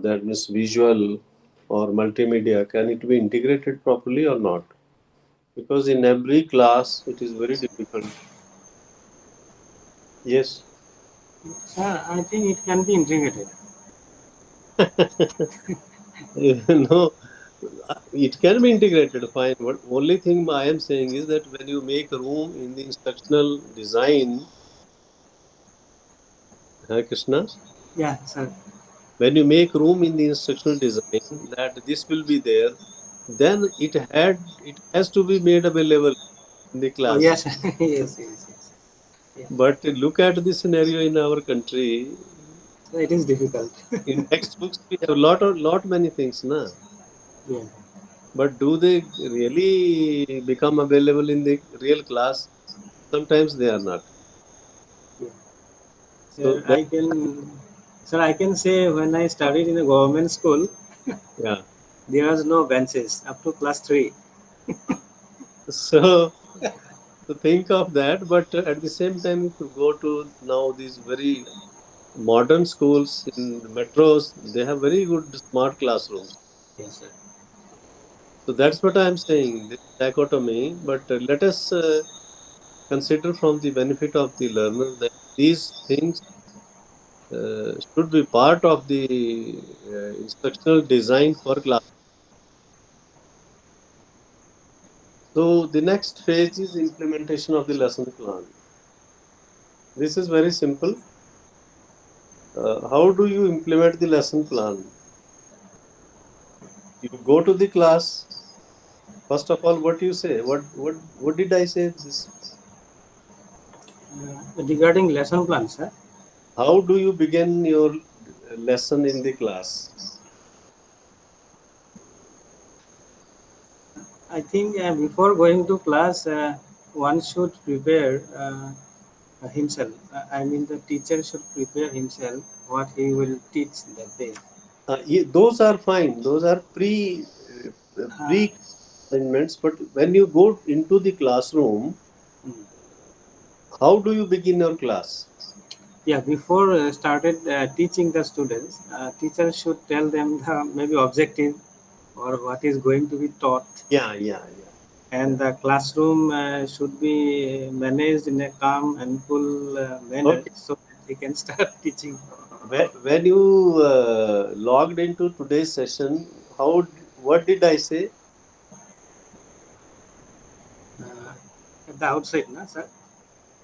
that means visual or multimedia, can it be integrated properly or not? Because in every class, it is very difficult. Yes. Sir, I think it can be integrated. No, it can be integrated, fine. But only thing I am saying is that when you make room in the instructional design, Krishna, Yeah, sir. when you make room in the instructional design that this will be there, then it has to be made available in the Oh, class. yes. Yes, yes, yes. Yeah. But look at the scenario in our country. So it is difficult. In textbooks, we have lot many things, na. Yeah. But do they really become available in the real class? Sometimes they are not. Yeah. So Sir, that, I can say when I studied in a government school, yeah. there was no benches up to class three. So to think of that, but at the same time, if you go to now these very modern schools in metros, they have very good smart classrooms. Yes, sir. So that's what I'm saying, this dichotomy. But let us consider from the benefit of the learner that these things should be part of the instructional design for class. So the next phase is implementation of the lesson plan. This is very simple. How do you implement the lesson plan? You go to the class. First of all, what you say? What did I say? This. Regarding lesson plan, sir, How do you begin your lesson in the class? I think before going to class, one should prepare himself. I mean, the teacher should prepare himself what he will teach that day. Those are fine. Those are Uh, pre arrangements. But when you go into the classroom, mm. how do you begin your class? Yeah, before started teaching the students, teacher should tell them the maybe objective or what is going to be taught, Yeah, yeah, yeah, and yeah. the classroom should be managed in a calm and cool manner Okay. so that he can start teaching. When you logged into today's session, what did I say? uh, at the outside, na, sir?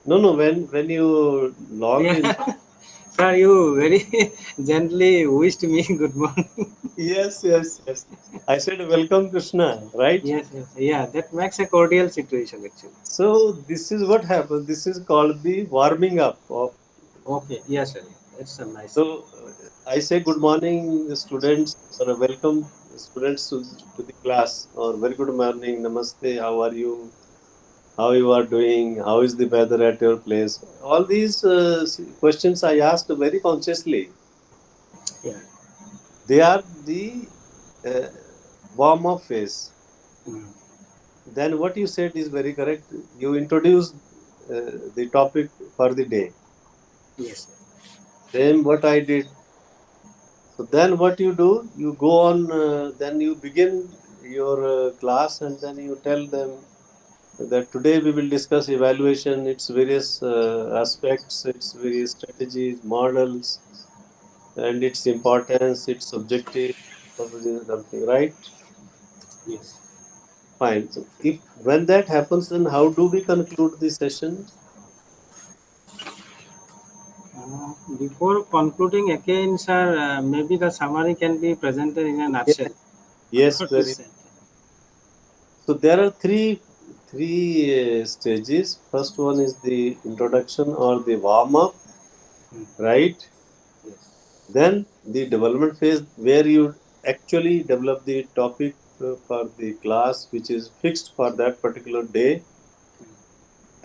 No, no. When you logged Yeah, in, sir, you very gently wished me good morning. yes, yes, yes. I said welcome, Krishna, right? Yes, yes, yeah, that makes a cordial situation actually. So this is what happens. This is called the warming up of. Okay, yes, sir. It's a nice. So I say good morning, students, or welcome students to the class, or very good morning, namaste. How are you? How you are doing? How is the weather at your place? All these questions I asked very consciously. Yeah. They are the uh, warm up phase. Mm. Then what you said is very correct. You introduced the topic for the day. Yes. Same what I did. So then what you do, you go on, then you begin your class and then you tell them that today we will discuss evaluation, its various aspects, its various strategies, models, and its importance, its objective, something, right? Yes. Fine. So if when that happens, then how do we conclude the session? Before concluding again, sir, maybe the summary can be presented in a Yes, nutshell. One yes, or two very. sentences. So there are three stages. First one is the introduction or the warm up, Mm. right? Yes. Then the development phase where you actually develop the topic for the class which is fixed for that particular day,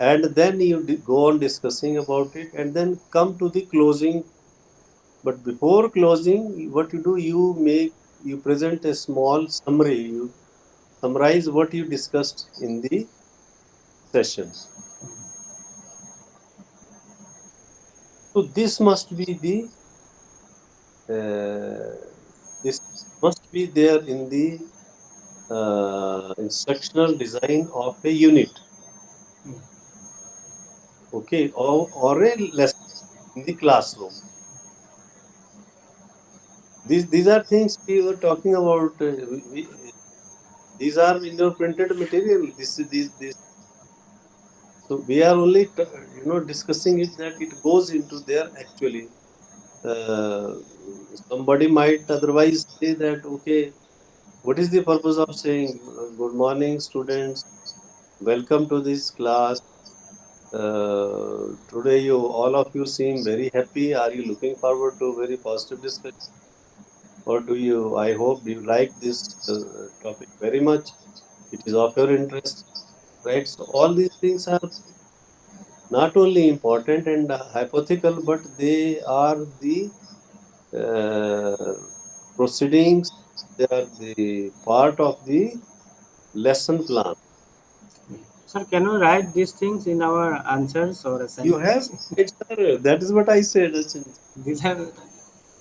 and then you go on discussing about it and then come to the closing. But before closing, what you do, you present a small summary. You summarize what you discussed in the session. So uh, this must be there in the instructional design of a unit, Mm. okay, or a lesson in the classroom. These are things we were talking about. These are in your printed material. This. So we are only discussing it that it goes into there actually. Uh, Somebody might otherwise say that okay, what is the purpose of saying good morning, students? Welcome to this class. Today you all of you seem very happy. Are you looking forward to a very positive discussion, or do you? I hope you like this topic very much. It is of your interest, right? So all these things are not only important and hypothetical, but they are the uh, proceedings. They are the part of the lesson plan. Sir, can we write these things in our answers or You have, assignments? it's, that is what I said. These are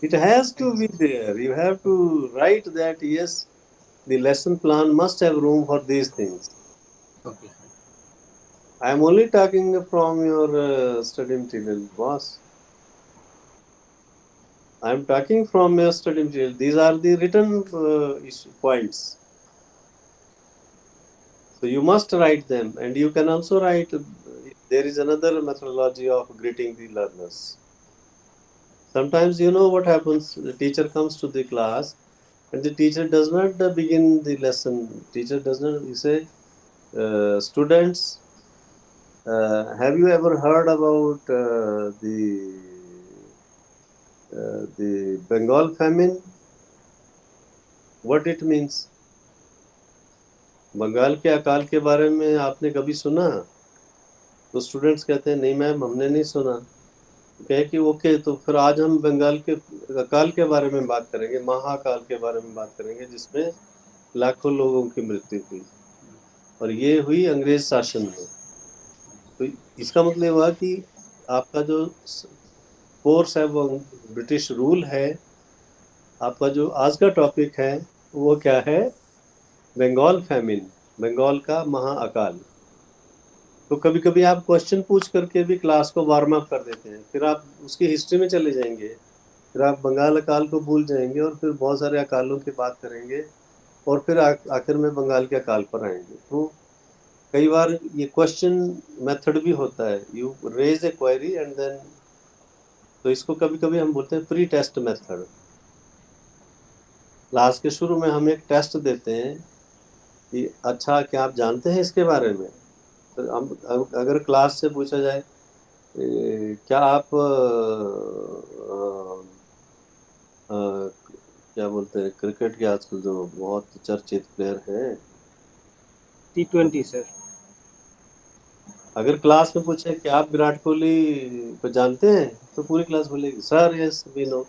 It has to thanks. be there. You have to write that yes, the lesson plan must have room for these things. Okay. I am only talking from your study material, boss. I am talking from your study material. These are the written points. So you must write them, and you can also write. There is another methodology of greeting the learners. Sometimes you know what happens. The teacher comes to the class, and the teacher does not begin the lesson. Teacher does not. You say, students, have you ever heard about the Bengal famine? What it means? Bengal के अकाल के बारे में आपने कभी सुना? तो students कहते हैं नहीं मैम हमने नहीं सुना। कहे कि ओके, तो फिर आज हम बंगाल के अकाल के बारे में बात करेंगे, महाकाल के बारे में बात करेंगे, जिसमें लाखों लोगों की मृत्यु हुई, और ये हुई अंग्रेज शासन में। तो इसका मतलब हुआ कि आपका जो कोर्स है वो ब्रिटिश रूल है। आपका जो आज का टॉपिक है वो क्या है? बंगाल फैमिन, बंगाल का महाअकाल। तो कभी कभी आप क्वेश्चन पूछ करके भी क्लास को वार्म अप कर देते हैं, फिर आप उसकी हिस्ट्री में चले जाएंगे, फिर आप बंगाल अकाल को भूल जाएंगे और फिर बहुत सारे अकालों की बात करेंगे, और फिर आखिर में बंगाल के अकाल पर आएंगे। तो कई बार ये क्वेश्चन मेथड भी होता है, you raise a query and then, तो इसको कभी कभी हम बोलते हैं प्री टेस्ट मेथड। क्लास के शुरू में हम एक टेस्ट देते हैं कि अच्छा क्या आप जानते हैं इसके बारे में। तो हम अगर क्लास से पूछा जाए क्या आप क्या बोलते हैं क्रिकेट के आजकल जो बहुत चर्चित प्लेयर हैं, T20 सर। अगर क्लास में पूछे कि आप विराट कोहली को जानते हैं, तो पूरी क्लास बोलेगी सर यस वी नो।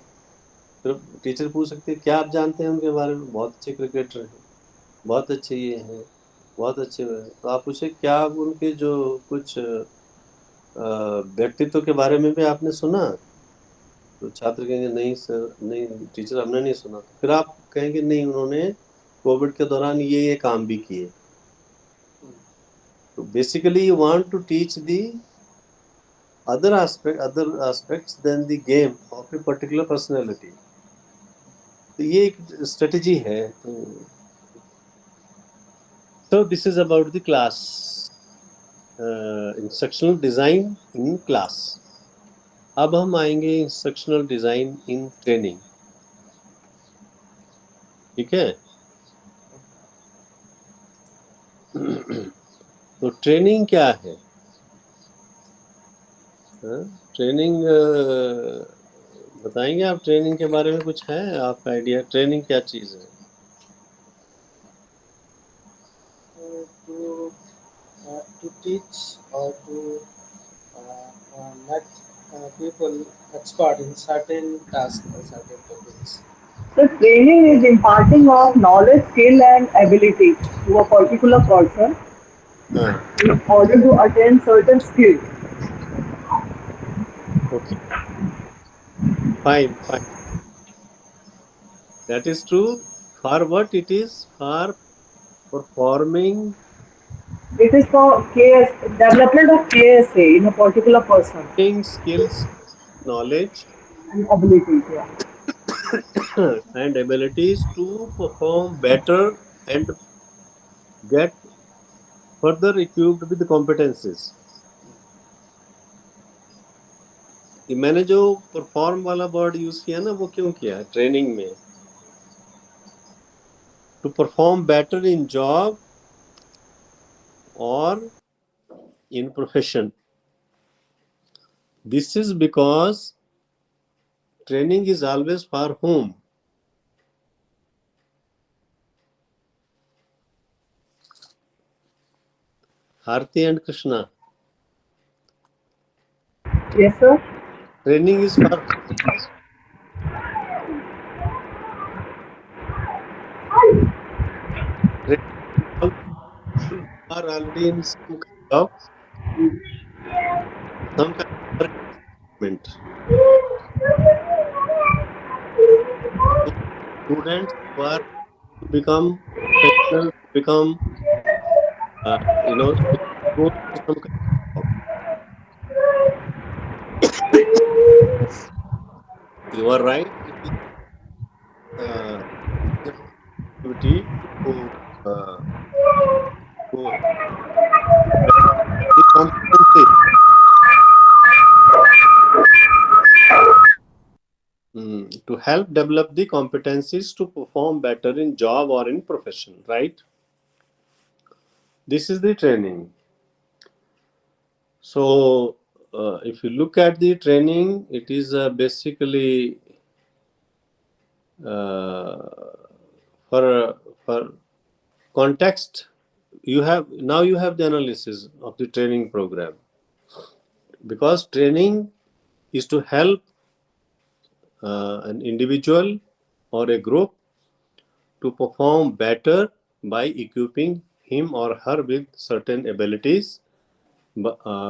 फिर टीचर पूछ सकते हैं क्या आप जानते हैं उनके बारे में? बहुत अच्छे क्रिकेटर हैं, बहुत अच्छे ये हैं, बहुत अच्छे हैं। तो आप पूछे क्या आप उनके जो कुछ व्यक्तित्व के बारे में भी आपने सुना? तो छात्र कहेंगे नहीं सर, नहीं टीचर हमने नहीं सुना। फिर आप कहेंगे नहीं उन्होंने कोविड के दौरान ये काम भी किए। तो basically you want to teach the other aspects than the game of a particular personality. तो ये एक स्ट्रेटजी है। So this is about the class instructional design in class. अब हम आएंगे इंस्ट्रक्शनल डिजाइन इन ट्रेनिंग। ठीक है? तो ट्रेनिंग क्या है? ट्रेनिंग बताएंगे आप? ट्रेनिंग के बारे में कुछ है आपका आइडिया? ट्रेनिंग क्या चीज है? To teach or to make people expert in certain tasks or certain topics. So training is imparting of knowledge, skill and ability to a particular person हाँ, in order to attain certain skills. okay, fine, fine. That is true. For what it is? For performing It is for development of KSA in a particular person skills, knowledge, and abilities. Yeah. and abilities to perform better and get further equipped with competencies. ये मैंने जो perform वाला word use किया ना, वो क्यों किया है ट्रेनिंग में? To perform better in job और in profession. This is because training is always for home? Harti and Krishna. Yes, sir. Training is for all who are already in some kind of environment. So students who are to become professionals, become go to some kind of job. You are right. It is activity to The competency. To help develop the competencies to perform better in job or in profession, right? This is the training. So, if you look at the training, it is basically uh, for context. You have the analysis of the training program, because training is to help an individual or a group to perform better by equipping him or her with certain abilities,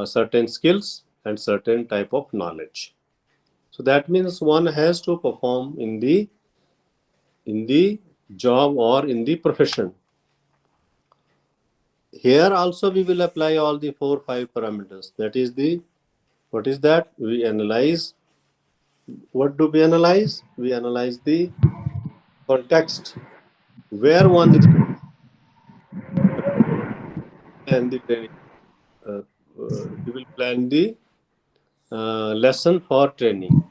certain skills, and certain type of knowledge. So that means one has to perform in the job or in the profession. Here also we will apply all the 4 5 parameters. That is the what is that? We analyze. What do we analyze? We analyze the context where one is plan the training. Uh, we will plan the lesson for training.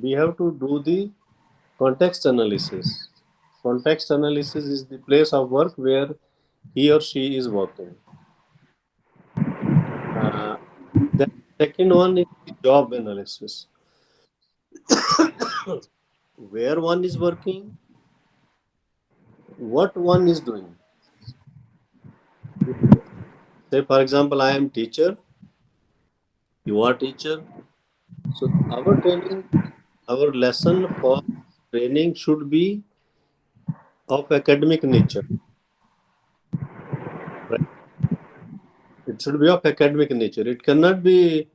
We have to do the context analysis. Context analysis is the place of work where he or she is working. Uh, the second one is the job analysis. Where one is working, what one is doing. If, say, for example, I am teacher, you are teacher. So our training, our lesson for training should be of academic nature. Right? It should be of academic nature. It cannot be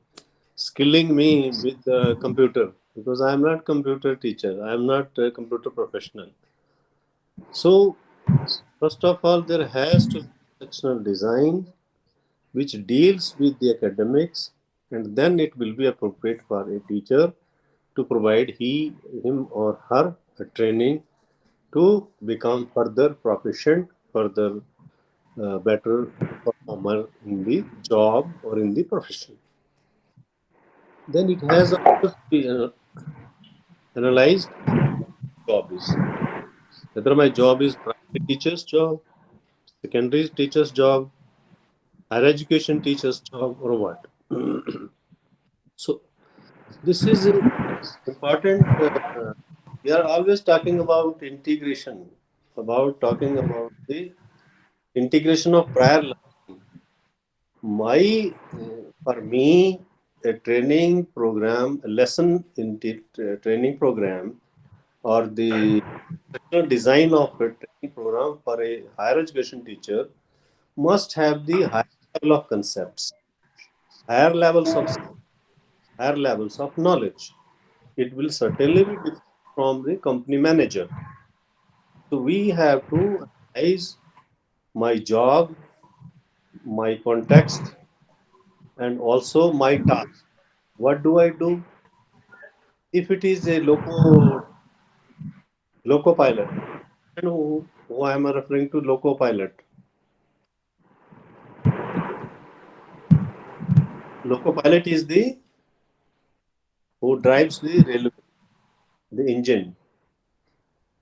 skilling me with the computer, because I am not computer teacher. I am not a computer professional. So first of all, there has to be instructional design which deals with the academics, and then it will be appropriate for a teacher to provide him or her a training to become further proficient, further better performer in the job or in the profession. Then it has also to be analyzed job is. Whether my job is primary teacher's job, secondary teacher's job, higher education teacher's job, or what. So this is important. We are always talking about integration, about talking about the integration of prior learning. For me, a training program, a lesson in the training program, or the design of a training program for a higher education teacher must have the higher level of concepts, higher levels of higher levels of knowledge. It will certainly be different from the company manager. So we have to analyze my job, my context, and also my task. What do I do? If it is a loco pilot, and who am I referring to? Loco pilot. Loco pilot is the who drives the railway, the engine.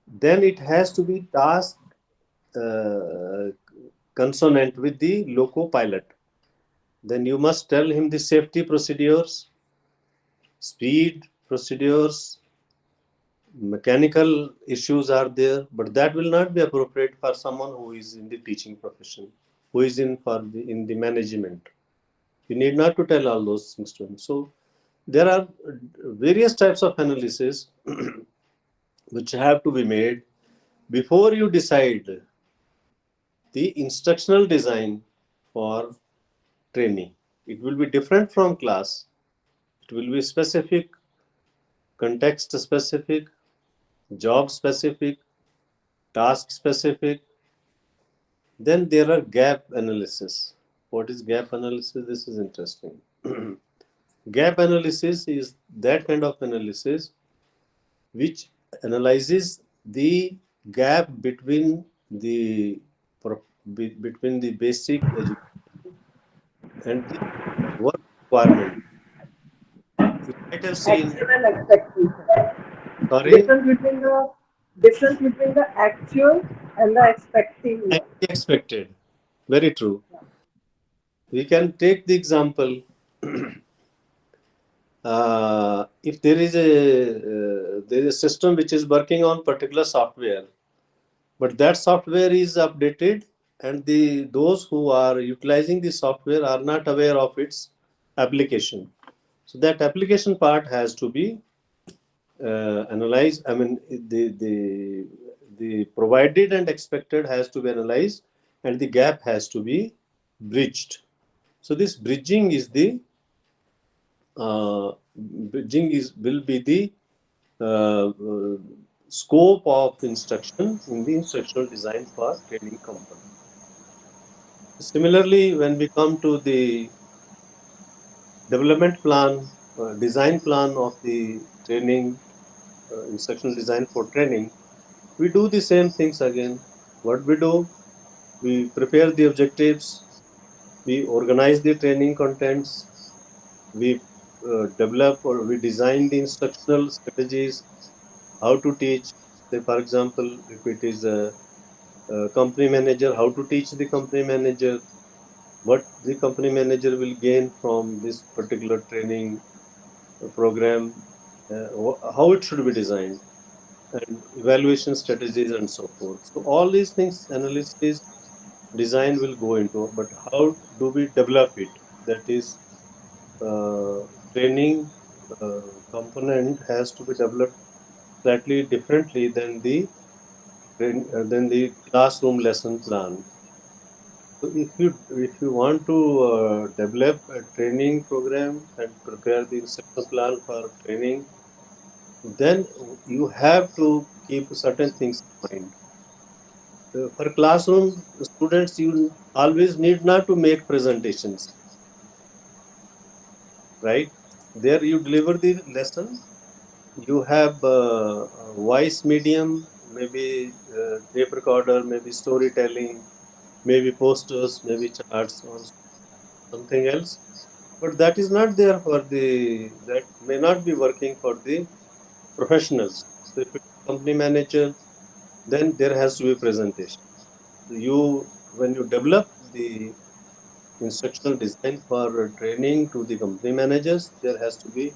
Then it has to be task uh, consonant with the loco pilot. Then you must tell him the safety procedures, speed procedures, mechanical issues are there, but that will not be appropriate for someone who is in the teaching profession, who is in the management. You need not to tell all those things to him. So there are various types of analysis which have to be made before you decide the instructional design for training. It will be different from class. It will be specific, context specific, job specific, task specific. Then there are gap analysis. What is gap analysis? This is interesting. Gap analysis is that kind of analysis which analyzes the gap between the between the basic education and the work requirement. You might have seen, Actual and expectation. sorry, Difference between the difference between the actual and the expecting and one. the expected. Very true. We can take the example. If there is a system which is working on particular software, but that software is updated, and the those who are utilizing the software are not aware of its application. So that application part has to be analyzed. I mean, the provided and expected has to be analyzed, and the gap has to be bridged. So this bridging is will be the scope of instruction in the instructional design for training component. Similarly, when we come to the development plan, design plan of the training, instructional design for training, we do the same things again. What we do, we prepare the objectives, we organize the training contents, we develop or we design the instructional strategies, how to teach. Say, for example, if it is a company manager, how to teach the company manager, what the company manager will gain from this particular training program, how it should be designed, and evaluation strategies and so forth. So all these things, analysis, design will go into. But how do we develop it? That is, uh, training component has to be developed slightly differently than the classroom lesson plan. So if you want to develop a training program and prepare the instructional plan for training, then you have to keep certain things in mind. For classroom students, you always need not to make presentations, right? There you deliver the lesson. You have a voice medium, maybe tape recorder, maybe storytelling, maybe posters, maybe charts, or something else. But that is not there for that may not be working for the professionals. So if it's company manager, then there has to be presentation. When you develop the instructional design for training to the company managers, there has to be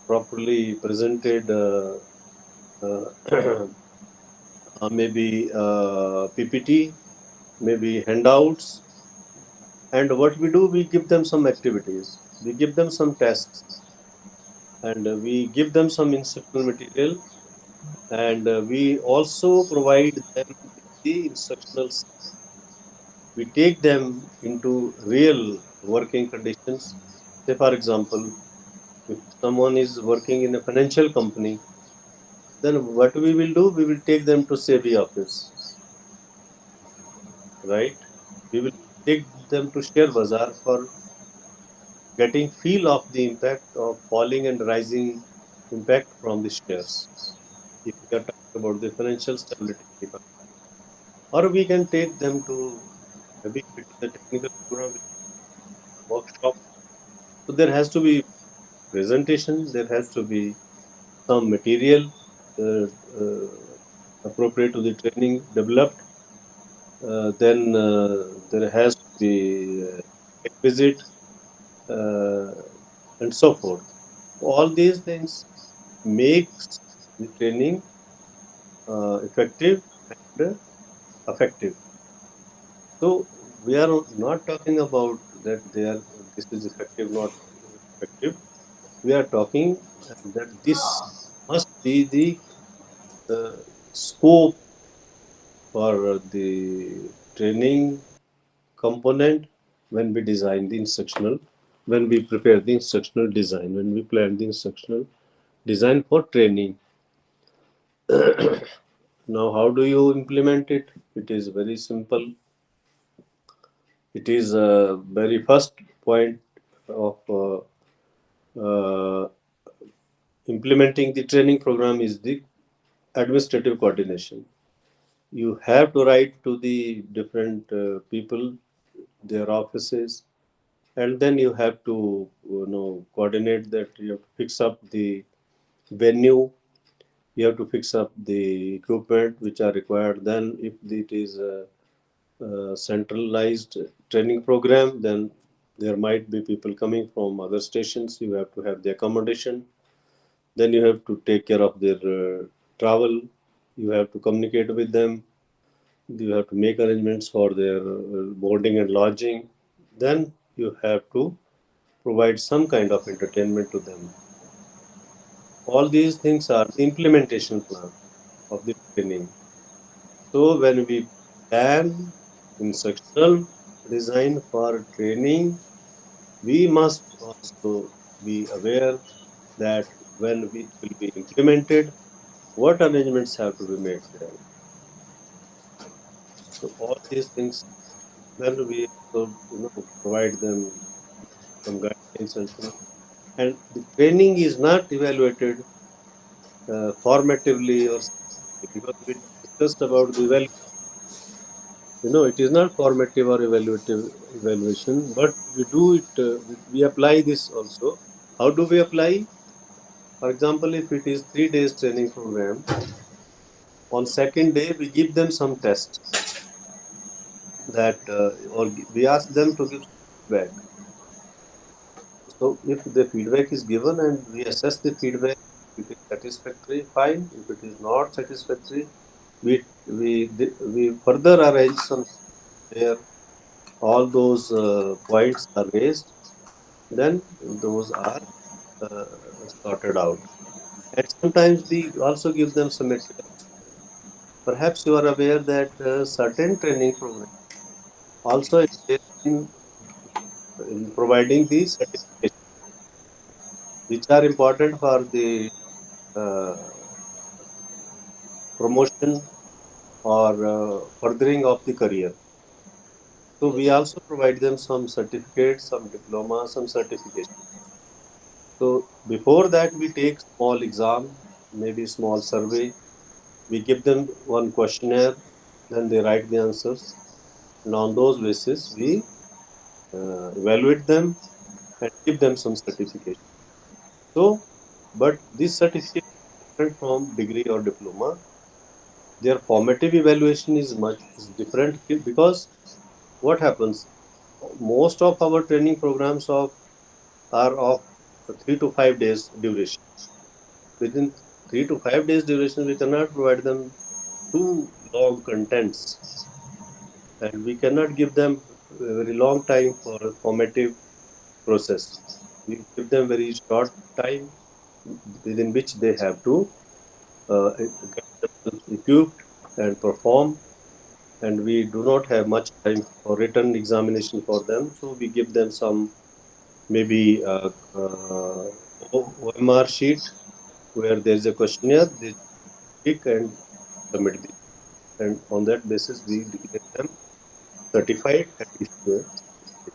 properly presented, maybe PPT, maybe handouts. And what we do, we give them some activities, we give them some tasks, and we give them some instructional material, and we also provide them with the instructional. We take them into real working conditions. Say, for example, if someone is working in a financial company, then what we will do, we will take them to SEBI office, right? We will take them to share bazaar for getting feel of the impact of falling and rising impact from the shares. If we are talking about the financial stability department, or we can take them to, maybe if it is a technical program, workshop. So there has to be presentation, there has to be some material uh, uh, appropriate to the training developed. Then there has to be a visit, uh, and so forth. All these things makes the training effective and effective. So we are not talking about that this is effective, not effective. We are talking that this must be the scope for the training component when we design the instructional, when we prepare the instructional design, when we plan the instructional design for training. Now, how do you implement it? It is very simple. It is a very first point of uh, implementing the training program is the administrative coordination. You have to write to the different people, their offices, and then you have to coordinate that. You have to fix up the venue, you have to fix up the equipment which are required. Then if it is a centralized training program, then there might be people coming from other stations. You have to have the accommodation, then you have to take care of their travel, you have to communicate with them, you have to make arrangements for their boarding and lodging, then you have to provide some kind of entertainment to them. All these things are the implementation plan of the training. So when we plan instructional design for training, we must also be aware that when it will be implemented, what arrangements have to be made there. So all these things, then we also provide them some guidelines and things. And the training is not evaluated formatively or because we discussed about the value. It is not formative or evaluative evaluation, but we do it. We apply this also. How do we apply? For example, if it is 3 days training program, on second day we give them some tests that, or we ask them to give feedback. So if the feedback is given and we assess the feedback, if it is satisfactory, fine. If it is not satisfactory, we further arrange some where all those points are raised. Then those are uh, sorted out. And sometimes we also give them some material. Perhaps you are aware that certain training programs also engage in providing these certifications, which are important for the uh, promotion or furthering of the career. So we also provide them some certificates, some diploma, some certification. So before that, we take small exam, maybe small survey. We give them one questionnaire, then they write the answers, and on those basis we evaluate them and give them some certification. So, but this certificate is different from degree or diploma. Their formative evaluation is different because what happens? Most of our training programs are of 3 to 5 days duration. Within 3 to 5 days duration, we cannot provide them too long contents, and we cannot give them a very long time for formative process. We give them very short time within which they have to get themselves equipped and perform, and we do not have much time for written examination for them. So we give them some maybe OMR sheet where there is a questionnaire. They pick and submit this, and on that basis we declare them certified and issue a certificate.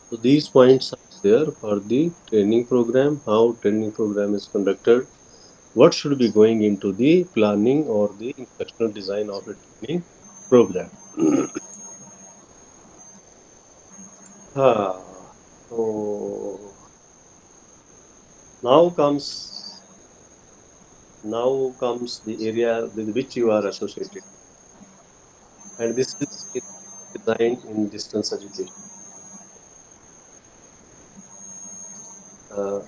So these points are there for the training program, how training program is conducted, what should be going into the planning or the instructional design of a training program. So now comes the area with which you are associated, and this is designed in distance education. Uh,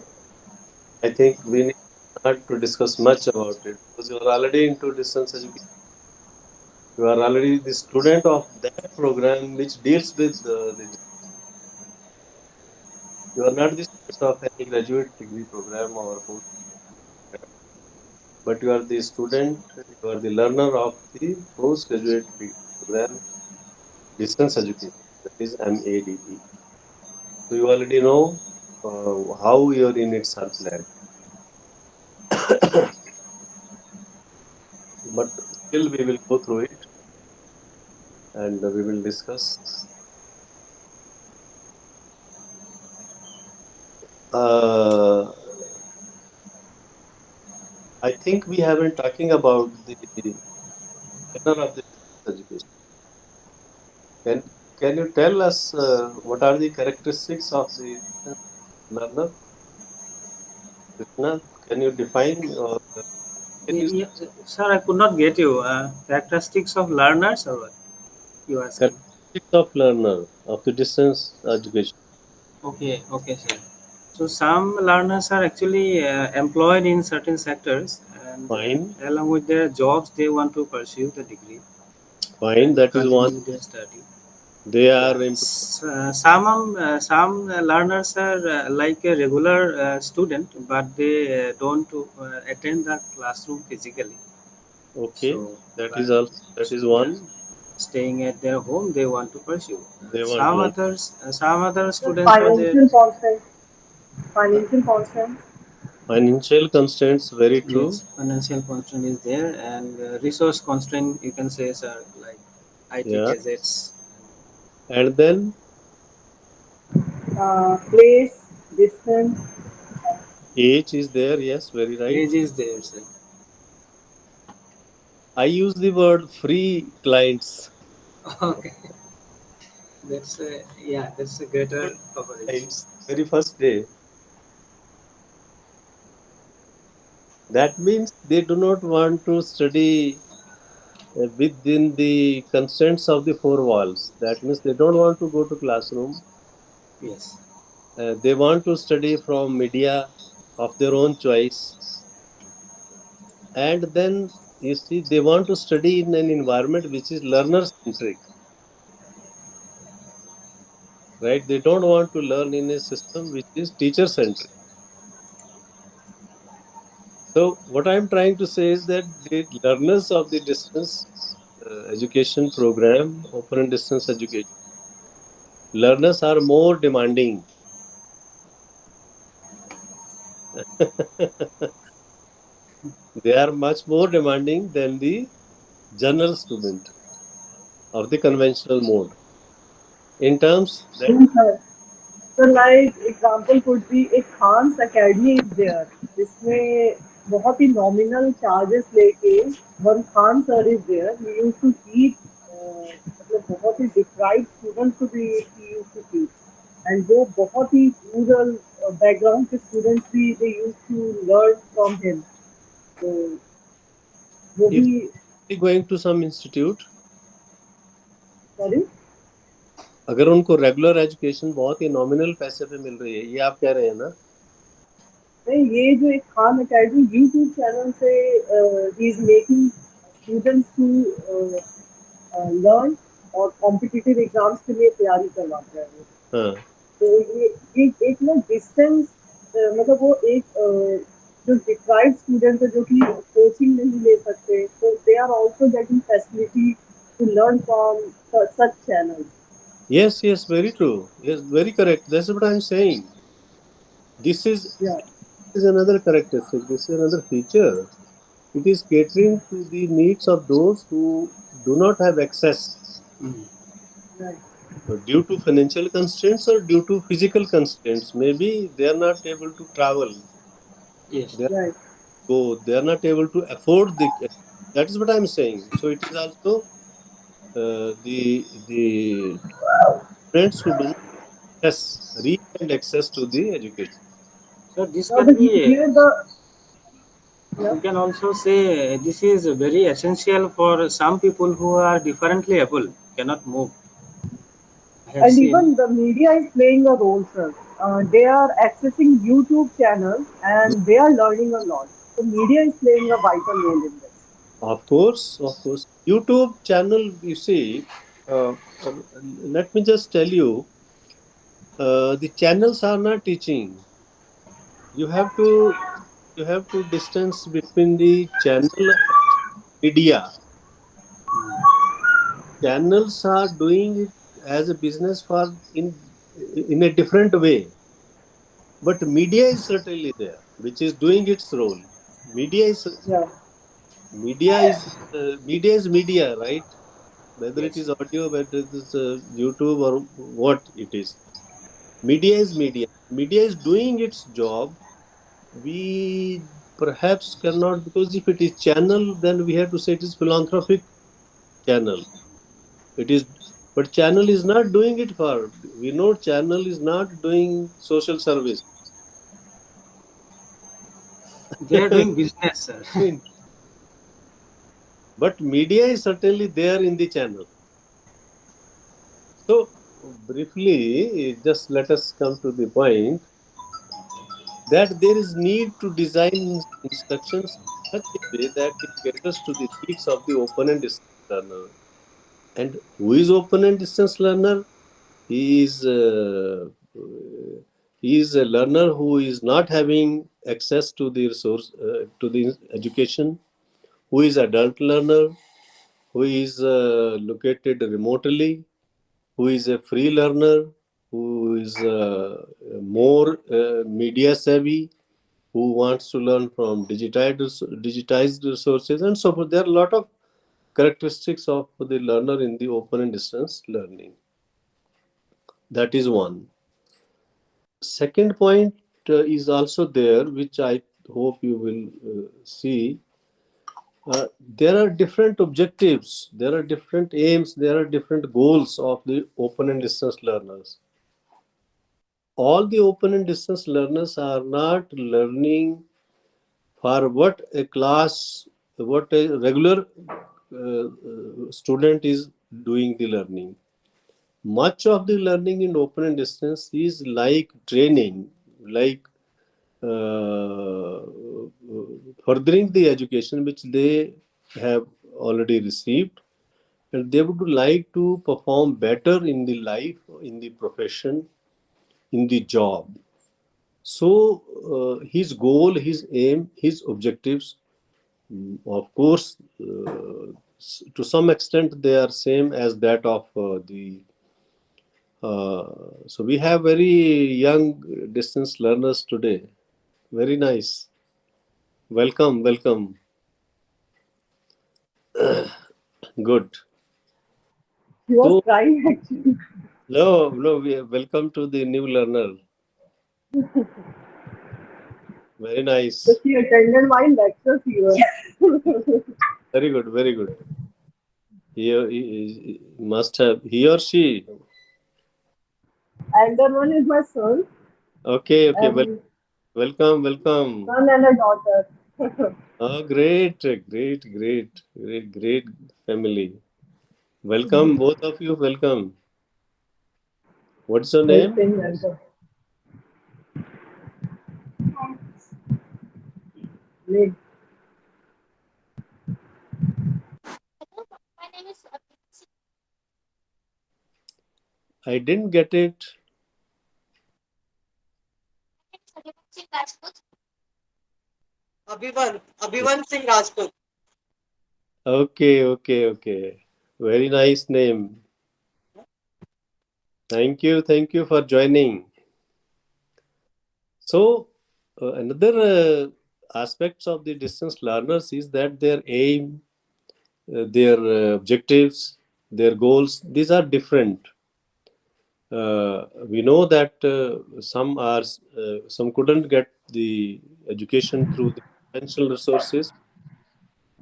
I think we need not to discuss much about it because you are already into distance education. You are already the student of that program which deals with the. You are not the student of any graduate degree program or post program, but you are the student. You are the learner of the postgraduate degree program, distance education. That is MADE. So you already know how your units are planned, but still we will go through it and we will discuss. Uh, I think we have been talking about the manner of the distance education. can you tell us what are the characteristics of the learner? Krishna, can you define or can you Yeah, sir, I could not get you. Characteristics of learners or what you asking? characteristics of learner of the distance education? Okay, okay, sir. So some learners are actually employed in certain sectors, and Fine, along with their jobs, they want to pursue the degree fine. and That is one. continue their study. They Yeah, are employed. some learners are like a regular student, but they don't attend the classroom physically. Okay, So, that is but also that is yeah, one. staying at their home, they want to pursue. They want to learn. Some other The students are there. financial constraint, Uh, financial constraint. Financial constraints, very true. yes, financial constraint is there, and resource constraint you can say, sir, like IT Yeah, gadgets. and then Place, distance. age is there. Yes, very right. Age is there, sir. I use the word free clients. Okay, that's a greater coverage. Clients, very first day. That means they do not want to study within the constraints of the four walls. That means they don't want to go to classroom. Yes, They want to study from media of their own choice, and then you see they want to study in an environment which is learner centric, right? They don't want to learn in a system which is teacher centric. So what I'm trying to say is that the learners of the distance education program, open distance education, learners are more demanding. They are much more demanding than the general student of the conventional mode. In terms that So like example could be एक Khans academy is there जिसमें बहुत ही nominal charges लेके one Khan sir is there he used to teach मतलब बहुत ही deprived students को भी he used to teach and वो बहुत ही rural background के students भी they used to learn from him तो वो if भी going to some institute, sorry अगर उनको रेगुलर एजुकेशन बहुत ही नॉमिनल पैसे पे मिल रही है, ये आप कह रहे हैं ना? नहीं ये जो एक खान अकेडमी यूट्यूब चैनल से ही is making students to learn और कॉम्पिटिटिव एग्जाम्स के लिए तैयारी करवाते हैं वो हाँ. तो ये एक ना डिस्टेंस मतलब वो एक जो डिप्राइव्ड स्टूडेंट है जो कि कोचिंग नहीं ले सकते तो they are also getting facility to learn from such channels Yes, yes, very true. Yes, very correct. That's what I'm saying. This या is another characteristic. This is another feature. It is catering to the needs of those who do not have access mm. Right due to financial constraints or due to physical constraints. Maybe they are not able to travel. Yes, They are, right they are not able to afford the. That is what I'm saying. So it is also the friends who do not access reach and access to the education. so this now can the be. here the yeah. You can also say this is very essential for some people who are differently able, cannot move. I have And seen. even the media is playing a role, sir. They are accessing YouTube channels and they are learning a lot. So media is playing a vital role in this. Of course, of course. YouTube channel, you see, uh, let me just tell you, the channels are not teaching. You have to you have to distance between the channel and media. Channels are doing it as a business for in a different way, but media is certainly there, which is doing its role. Media is Yeah, media is media, right? Whether it Yes, is audio, whether it is YouTube or what it is. Media is media. Media is doing its job. We perhaps cannot, because if it is channel, then we have to say it is philanthropic channel. It is. But channel is not doing it for, we know channel is not doing social service. They are doing business, sir. But media is certainly there in the channel. So briefly, just let us come to the point that there is need to design instructions in such a way that it caters to the needs of the open and distance learner. And who is open and distance learner? He is uh, he is a learner who is not having access to the resource to the education, who is adult learner, who is located remotely, who is a free learner, who is more media savvy, who wants to learn from digitized resources, and so forth. There are a lot of characteristics of the learner in the open and distance learning. That is one. Second point is also there, which I hope you will see. There are different objectives, there are different aims, there are different goals of the open and distance learners. All the open and distance learners are not learning for what a class, what a regular student is doing the learning. Much of the learning in open and distance is like training, like uh, furthering the education which they have already received, and they would like to perform better in the life, in the profession, in the job. So his goal, his aim, his objectives, of course, to some extent they are same as that of the so we have very young distance learners today. Very nice. Welcome, welcome. Good. He was So crying actually. no, no, welcome to the new learner. Very So nice. she attended my lectures here. Very good, very good. He must have, he or she. Elder one is my son, Okay, okay. and Welcome, welcome. son and a daughter. Oh, great, great, great, great, great family. Welcome, both of you. Welcome. What's your Very name? same welcome. Late. I didn't get it. Abhivan Singh Rajput. Okay, okay, okay. Very nice name. Thank you for joining. So, another aspects of the distance learners is that their aim, their objectives, their goals, these are different. We know that some couldn't get the education through the financial resources.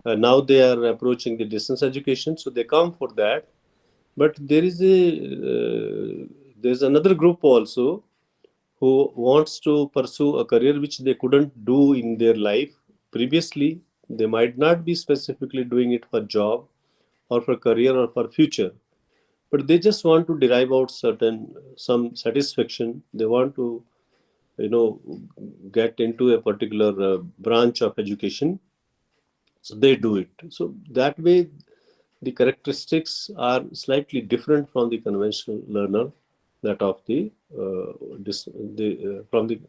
Now they are approaching the distance education, so they come for that. But there's another group also who wants to pursue a career which they couldn't do in their life previously. They might not be specifically doing it for job or for career or for future, but they just want to derive out some satisfaction. They want to, you know, get into a particular branch of education, so they do it. So that way the characteristics are slightly different from the conventional learner, that of the from the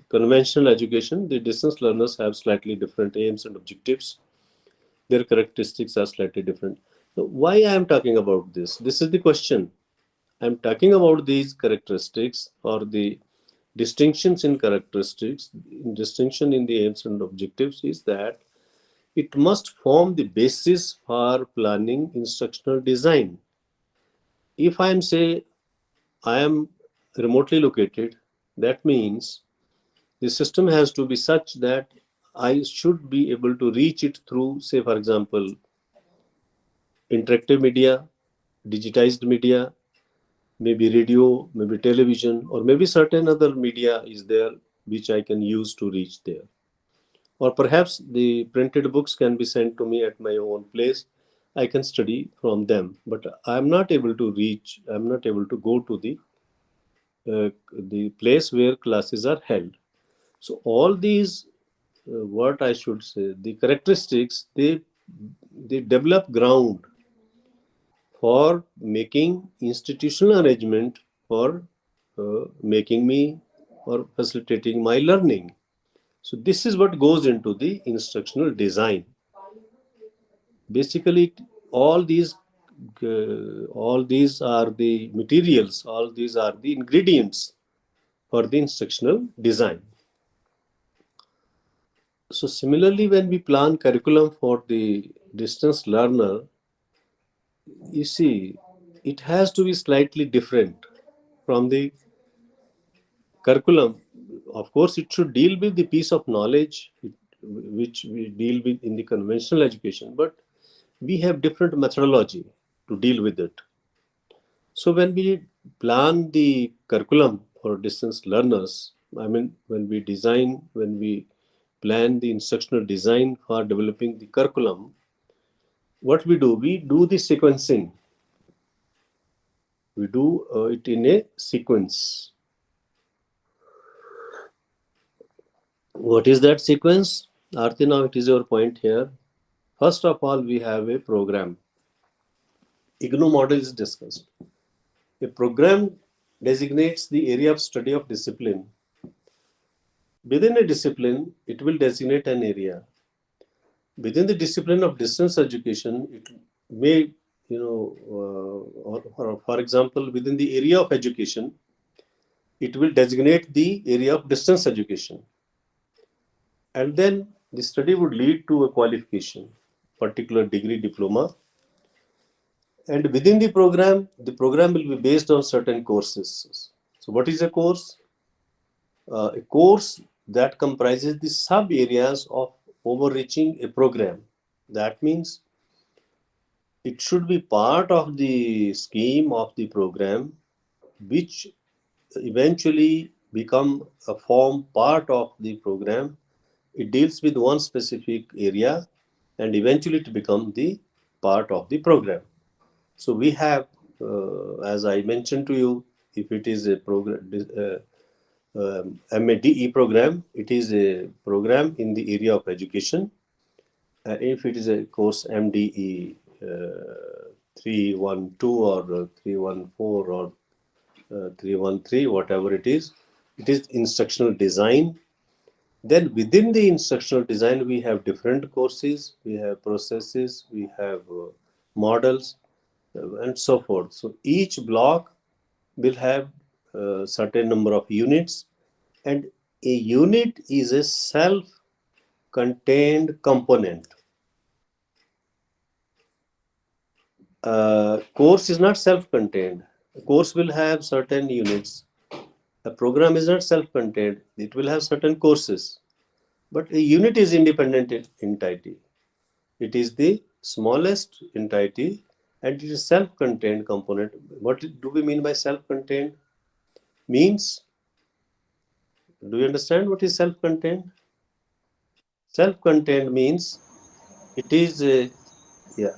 conventional education. The distance learners have slightly different aims and objectives. Their characteristics are slightly different. So why I am talking about this? This is the question. I am talking about these characteristics, or the distinctions in characteristics, distinction in the aims and objectives, is that it must form the basis for planning instructional design. If I am, say, I am remotely located, that means the system has to be such that I should be able to reach it through, say, for example, interactive media, digitized media, maybe radio, maybe television, or maybe certain other media is there which I can use to reach there. Or perhaps the printed books can be sent to me at my own place. I can study from them, but I'm not able to reach, I'm not able to go to the place where classes are held. So all these, what I should say, the characteristics, they develop ground for making institutional arrangement for making me or facilitating my learning. So this is what goes into the instructional design. Basically, all these all these are the materials, all these are the ingredients for the instructional design. So similarly, when we plan curriculum for the distance learner, you see, it has to be slightly different from the curriculum. Of course, it should deal with the piece of knowledge which we deal with in the conventional education, but we have different methodology to deal with it. So when we plan the curriculum for distance learners, I mean, when we plan the instructional design for developing the curriculum, what we do the sequencing. We do it in a sequence. What is that sequence? Arti, now it is your point here. First of all, we have a program. IGNOU model is discussed. A program designates the area of study of discipline. Within a discipline, it will designate an area. Within the discipline of distance education, it may, or for example, within the area of education, it will designate the area of distance education. And then the study would lead to a qualification, particular degree, diploma. And within the program will be based on certain courses. So what is a course? A course that comprises the sub areas of overreaching a program. That means it should be part of the scheme of the program, which eventually become a form part of the program. It deals with one specific area and eventually to become the part of the program. So we have, as I mentioned to you, if it is a program, MADE program, it is a program in the area of education. If it is a course MDE 312 or 314 or 313, whatever it is instructional design. Then within the instructional design, we have different courses, we have processes, we have models, and so forth. So each block will have a certain number of units, and a unit is a self-contained component. Course is not self-contained. A course will have certain units. A program is not self-contained. It will have certain courses. But a unit is independent entity. It is the smallest entity and it is self-contained component. What do we mean by self-contained? Means, do you understand what is self-contained? Self-contained means it is a, yeah.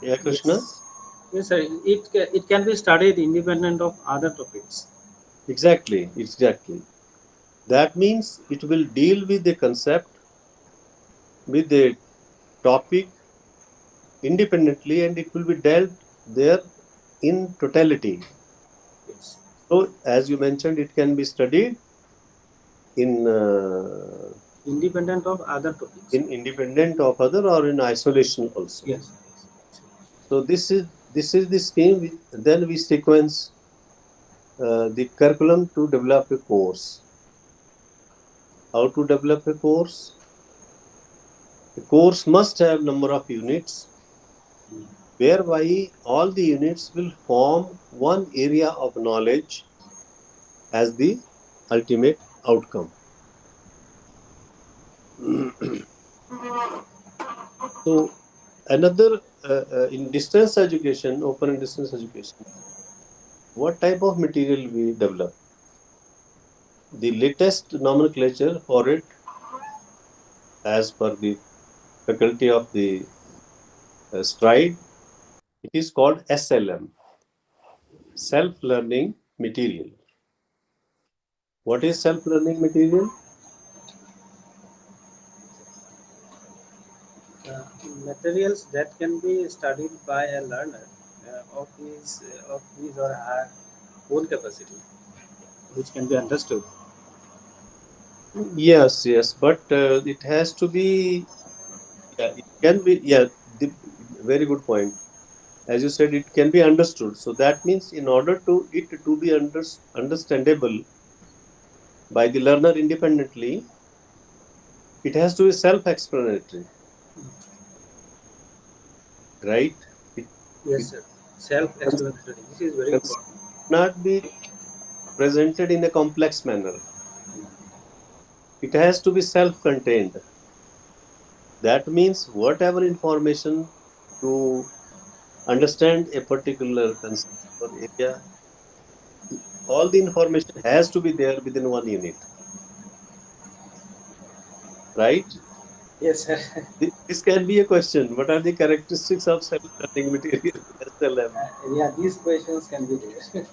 Yeah, Krishna? Yes. Yes, sir. It can be studied independent of other topics. Exactly, exactly. That means it will deal with the concept, with the topic independently, and it will be dealt there in totality. Yes. So, as you mentioned, it can be studied in Independent of other topics. in independent of other or in isolation also. Yes. So this is the scheme. Then we sequence the curriculum to develop a course. How to develop a course? A course must have number of units, whereby all the units will form one area of knowledge as the ultimate outcome. So, Another in distance education, open and distance education, what type of material we develop? The latest nomenclature for it, as per the faculty of the stride, it is called SLM, self-learning material. What is self-learning material? Materials that can be studied by a learner of his or her own capacity, which can be understood. Yes, yes, but it has to be, yeah, it can be, yeah, the, very good point. As you said, it can be understood. So that means in order to it to be understandable by the learner independently, it has to be self-explanatory, right? It, Yes, it sir. Self-explanatory. This is very cannot important. be presented in a complex manner. It has to be self-contained. That means whatever information to understand a particular concept or area, all the information has to be there within one unit, right? Yes, sir. This can be a question. What are the characteristics of self-learning material, SLM? Yeah, these questions can be there.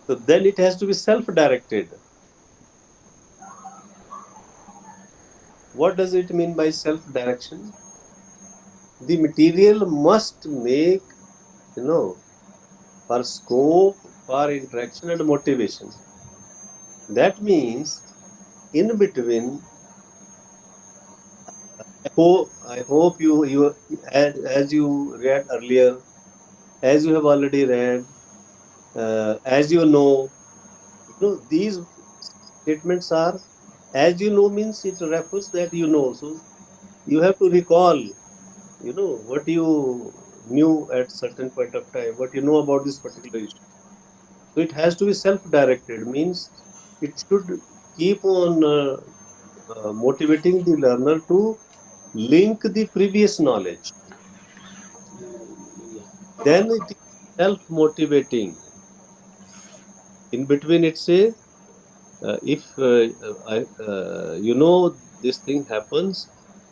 So then it has to be self-directed. What does it mean by self-direction? The material must make, you know, for scope, for interaction and motivation. That means in between, I hope you as you read earlier, as you have already read, as you know these statements are, as you know means it refers that you know. So you have to recall, you know, what you knew at certain point of time, what you know about this particular issue. So it has to be self-directed, means it should keep on motivating the learner to link the previous knowledge. Then it is self-motivating. In between, it says, if you know this thing happens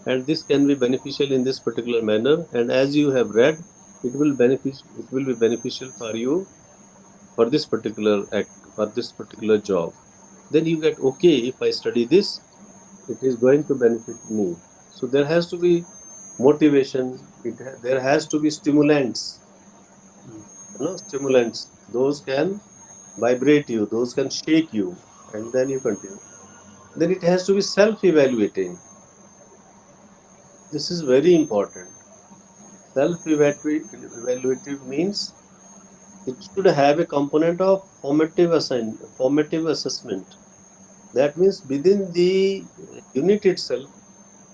and this can be beneficial in this particular manner, and as you have read, it will be beneficial for you for this particular act, for this particular job. Then you get, okay, if I study this, it is going to benefit me. So there has to be motivation. There has to be stimulants. You know, stimulants. Those can vibrate you. Those can shake you, and then you continue. Then it has to be self-evaluating. This is very important. Self-evaluative means it should have a component of formative assessment. That means within the unit itself,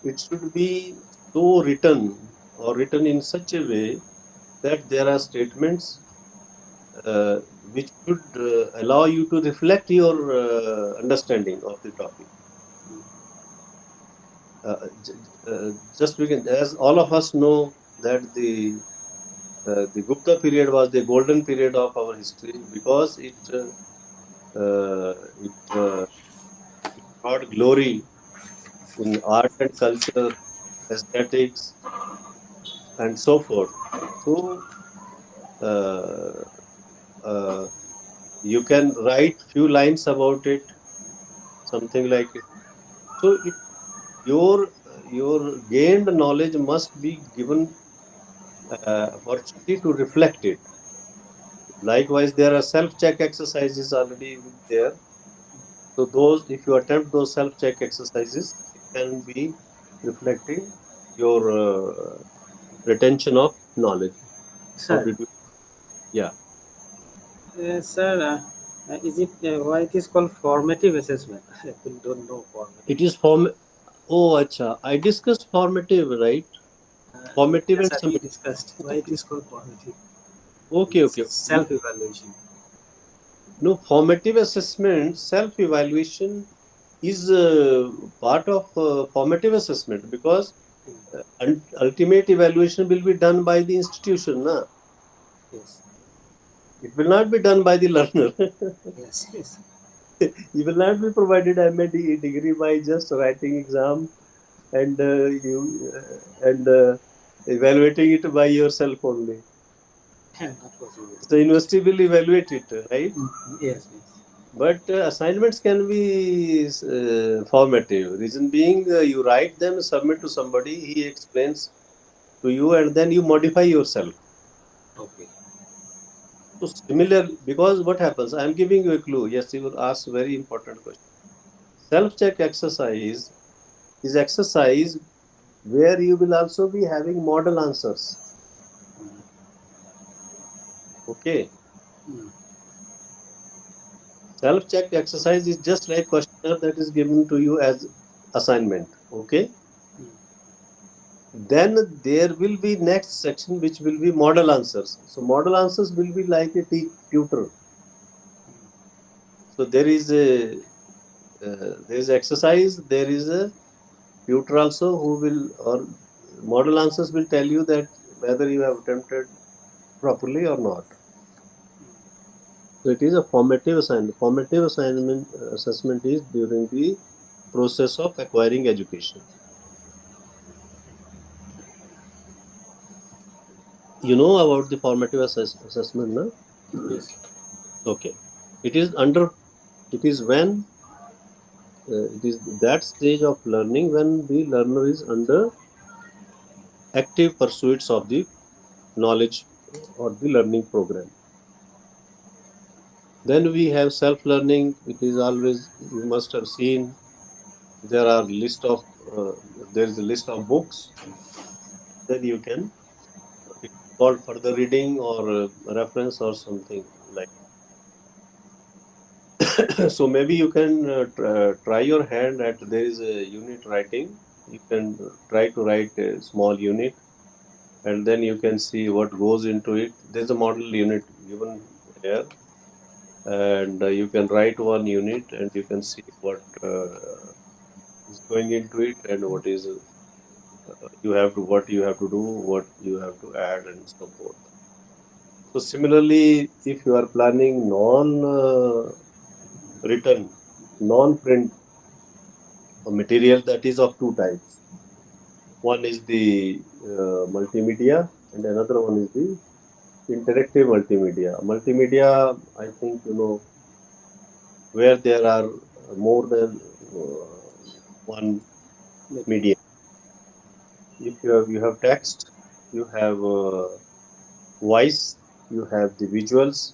it should be so written or written in such a way that there are statements which should allow you to reflect your understanding of the topic. Just begin, as all of us know that the Gupta period was the golden period of our history because it brought glory in art and culture, aesthetics, and so forth. So uh, uh, you can write few lines about it, something like it. So your gained knowledge must be given opportunity to reflect it. Likewise, there are self-check exercises already there. So those, if you attempt those self-check exercises, it can be reflecting your retention of knowledge. How Sir, did you? Yeah, sir, is it why it is called formative assessment? I don't know formative. it is form. Oh, acha. I discussed formative, right? Formative Yes, and sir, we summative. discussed why it is called formative. Okay, It's okay. self-evaluation. No, formative assessment, self-evaluation is part of formative assessment because ultimate evaluation will be done by the institution, na? Yes. It will not be done by the learner. Yes. Yes. You will not be provided MADE degree by just writing exam and you and evaluating it by yourself only. Not possible. So university will evaluate it, right? Yes. Yes. But assignments can be formative. Reason being, you write them, submit to somebody, he explains to you, and then you modify yourself. Okay. So similar, because what happens? I am giving you a clue. Yes, you will ask very important question. Self-check exercise is exercise where you will also be having model answers. Okay. Mm. Self-check exercise is just like questionnaire that is given to you as assignment. Okay. Mm. Then there will be next section which will be model answers. So model answers will be like a tutor. So there is exercise, there is a tutor also who will, or model answers will tell you that whether you have attempted properly or not. So it is a formative assignment. Formative assignment assessment is during the process of acquiring education. You know about the formative assessment, no? Yes. Okay. It is under. It is when it is that stage of learning when the learner is under active pursuits of the knowledge or the learning program. Then we have self-learning. It is always, you must have seen, there are list of uh, there is a list of books. Then you can, it's called further reading or reference or something like. So maybe you can try your hand at, there is a unit writing. You can try to write a small unit, and then you can see what goes into it. There's a model unit given here, and you can write one unit and you can see what is going into it and what is what you have to do, what you have to add, and so forth. So similarly, if you are planning written, non-print material, that is of two types. One is the multimedia, and another one is the interactive multimedia. Multimedia, I think you know, where there are more than one Maybe. media. If you have text, you have voice, you have the visuals,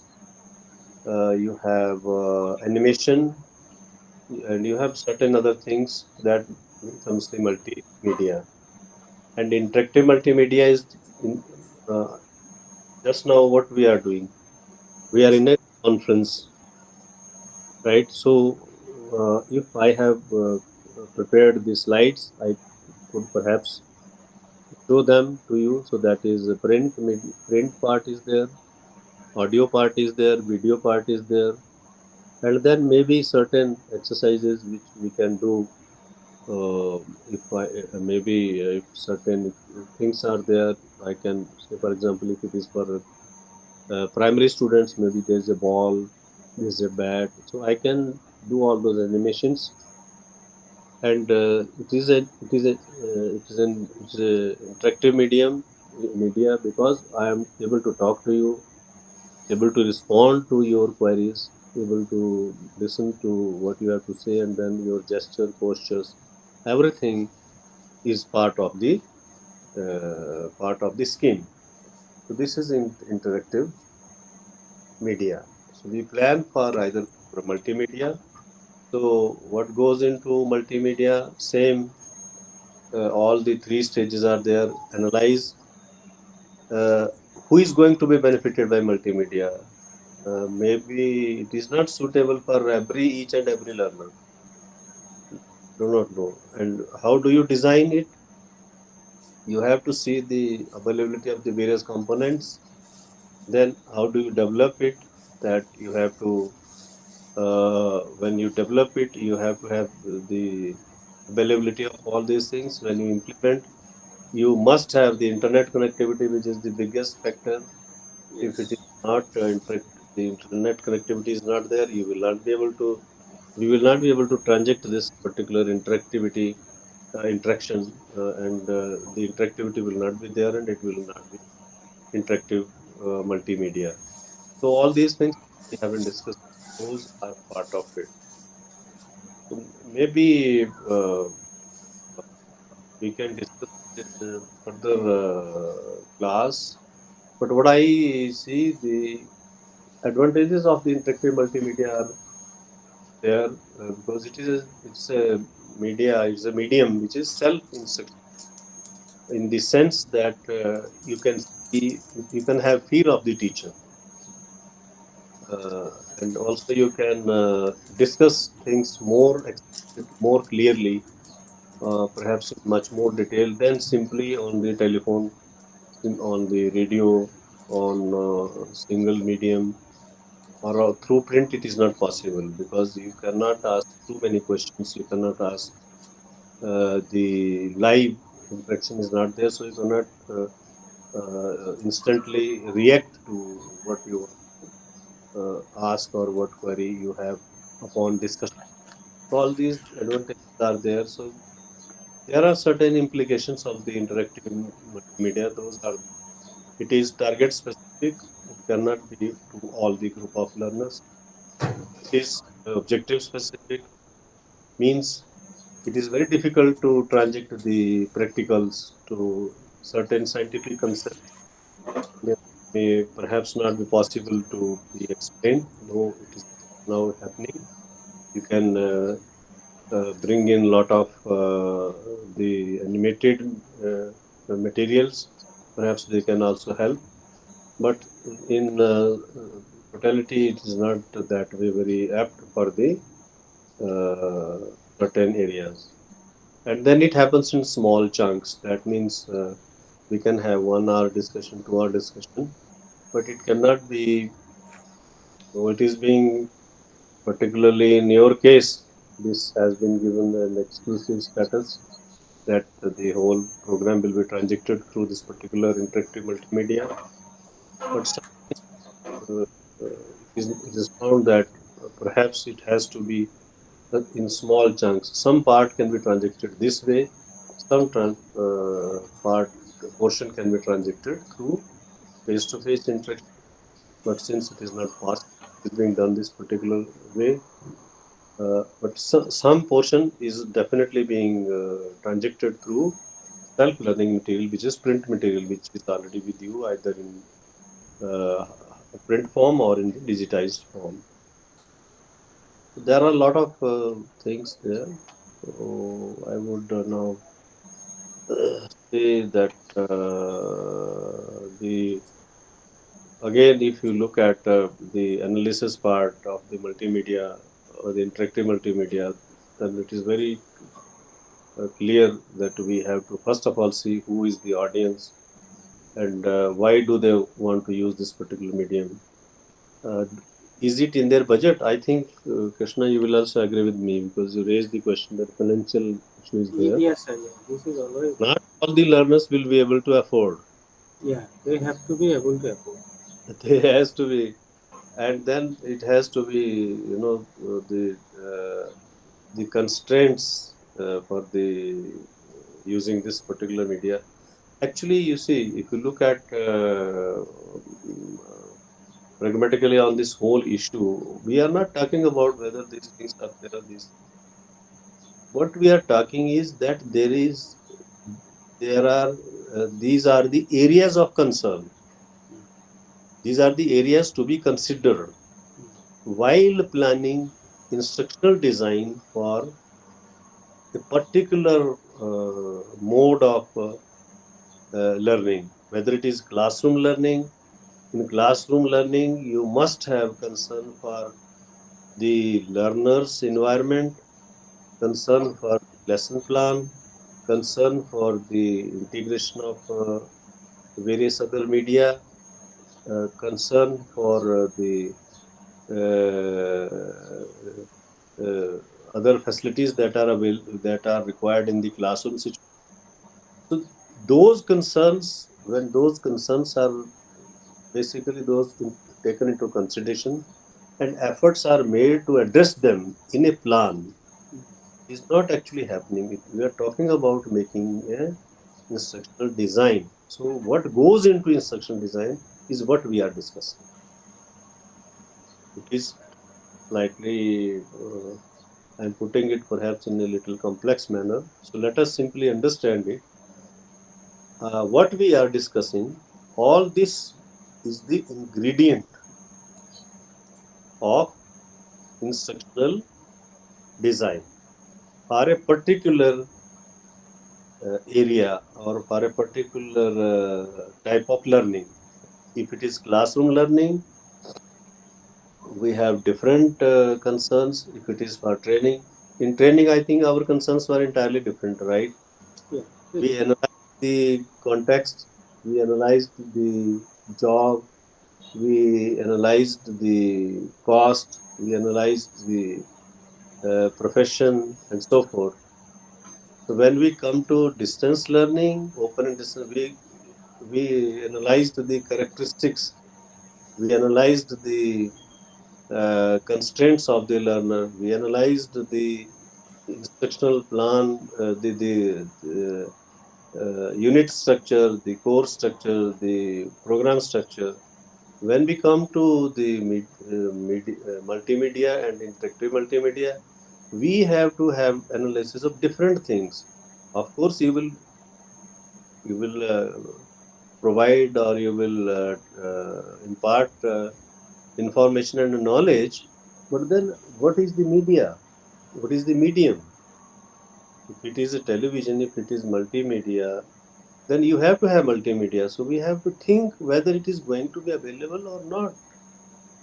you have animation, and you have certain other things that becomes the multimedia. And interactive multimedia is in, uh, just now what we are doing. We are Yes. in a conference, right? So if I have prepared the slides, I could perhaps show them to you. So that is the print part is there, audio part is there, video part is there, and then maybe certain exercises which we can do. If I maybe if certain things are there, I can say, for example, if it is for primary students, maybe there's a ball, there's a bat, so I can do all those animations. And it's a interactive media, because I am able to talk to you, able to respond to your queries, able to listen to what you have to say, and then your gesture, postures, everything is part of the scheme. So this is interactive media. So we plan for either for multimedia. So what goes into multimedia? Same. All the three stages are there. Analyze uh, who is going to be benefited by multimedia. Maybe it is not suitable for each and every learner. Do not know. And how do you design it? You have to see the availability of the various components. Then how do you develop it? That you have to, when you develop it, you have to have the availability of all these things when you implement. You must have the internet connectivity, which is the biggest factor. If it is Yes. not the internet connectivity is not there, you will not be able to. We will not be able to transact this particular interactivity, interaction, and the interactivity will not be there, and it will not be interactive multimedia. So all these things we haven't discussed. Those are part of it. So maybe we can discuss it in further class. But what I see, the advantages of the interactive multimedia are there because it's a media, it's a medium which is self-instructive in the sense that you can have fear of the teacher, and also you can discuss things more clearly, perhaps in much more detail than simply on the telephone, on the radio, on single medium, or through print. It is not possible because you cannot ask too many questions. You cannot ask the live interaction is not there, so you cannot instantly react to what you ask or what query you have upon discussion. So all these advantages are there. So there are certain implications of the interactive multimedia. Those are, it is target specific. It cannot be to all the group of learners. It is objective specific, means it is very difficult to translate the practicals to certain scientific concepts. May perhaps not be possible to be explained, though it is now happening. You can bring in a lot of the animated materials. Perhaps they can also help. But in totality, it is not that way very apt for the certain areas. And then it happens in small chunks. That means we can have 1 hour discussion, 2 hour discussion, but it cannot be. So it is being, particularly in your case, this has been given an exclusive status that the whole program will be transacted through this particular interactive multimedia. But uh, it is found that perhaps it has to be in small chunks. Some part can be transacted this way, some part portion can be transacted through face-to-face interaction. But since it is not possible, it is being done this particular way. But some portion is definitely being transacted through self-learning material, which is print material, which is already with you either in uh, print form or in the digitized form. So there are a lot of things there. So I would now say that the again, if you look at the analysis part of the multimedia or the interactive multimedia, then it is very clear that we have to first of all see who is the audience and why do they want to use this particular medium. Uh, is it in their budget? I think, Krishna, you will also agree with me because you raised the question that financial issue is there. Yes, sir. Yeah. This is always there. Not all the learners will be able to afford. Yeah, they have to be able to afford. There has to be, and then it has to be, the constraints for the using this particular media. Actually, you see, if you look at pragmatically on this whole issue, we are not talking about whether these things are there or these. What we are talking is that there are these are the areas of concern. These are the areas to be considered while planning instructional design for a particular mode of learning, whether it is classroom learning. In classroom learning, you must have concern for the learner's environment, concern for lesson plan, concern for the integration of various other media, concern for the other facilities that are required in the classroom situation. So those concerns, when those concerns are basically taken into consideration and efforts are made to address them in a plan, is not actually happening. We are talking about making a instructional design. So what goes into instructional design is what we are discussing. It is slightly, I'm putting it perhaps in a little complex manner. So let us simply understand it. What we are discussing, all this is the ingredient of instructional design for a particular area or for a particular type of learning. If it is classroom learning, we have different concerns. If it is for training, in training, I think our concerns were entirely different, right? Yeah. We analyzed the context, we analyzed the job, we analyzed the cost, we analyzed the profession, and so forth. So when we come to distance learning, open and distance, we analyzed the characteristics, we analyzed the constraints of the learner, we analyzed the instructional plan, the unit structure, the course structure, the program structure. When we come to the multimedia and interactive multimedia, we have to have analysis of different things. Of course, you will provide or you will impart information and knowledge, but then what is the media? What is the medium? If it is a television, if it is multimedia, then you have to have multimedia. So we have to think whether it is going to be available or not.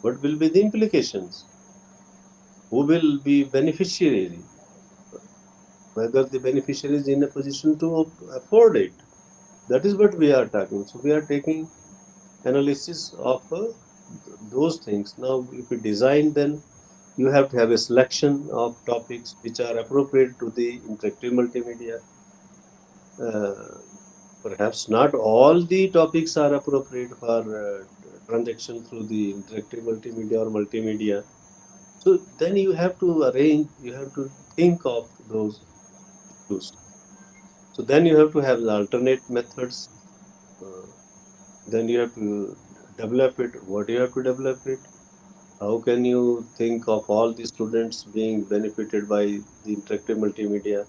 What will be the implications? Who will be beneficiary? Whether the beneficiary is in a position to afford it. That is what we are talking. So we are taking analysis of those things. Now, if you design, then you have to have a selection of topics which are appropriate to the interactive multimedia. Uh, Perhaps not all the topics are appropriate for transaction through the interactive multimedia or multimedia. So then you have to arrange, you have to think of those issues. So then you have to have the alternate methods. Uh, then you have to develop it. What do you have to develop it? How can you think of all the students being benefited by the interactive multimedia?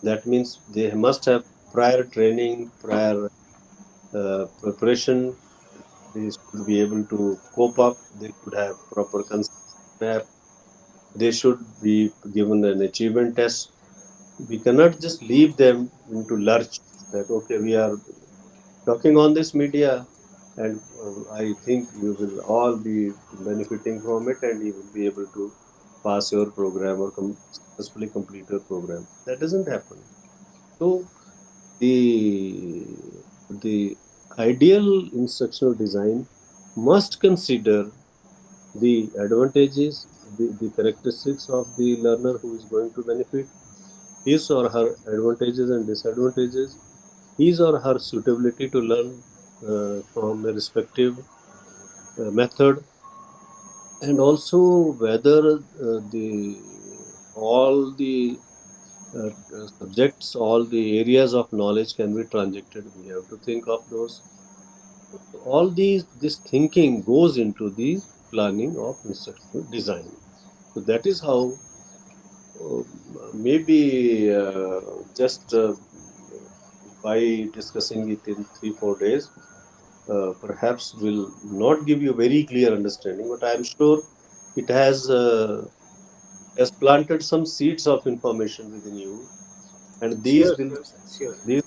That means they must have prior training, prior preparation. They should be able to cope up. They should have proper concept map. They should be given an achievement test. We cannot just leave them into lurch that, okay, we are talking on this media and I think you will all be benefiting from it and you will be able to pass your program or successfully complete your program. That doesn't happen. So the ideal instructional design must consider the advantages, the characteristics of the learner who is going to benefit, his or her advantages and disadvantages, his or her suitability to learn from a respective method, and also whether the all the subjects, all the areas of knowledge can be transacted. We have to think of those. All this thinking goes into the planning of instructional design. So that is how uh, maybe just by discussing it in 3 4 days, perhaps will not give you very clear understanding, but I am sure it has planted some seeds of information within you, and Sure, sure, sir, sure. these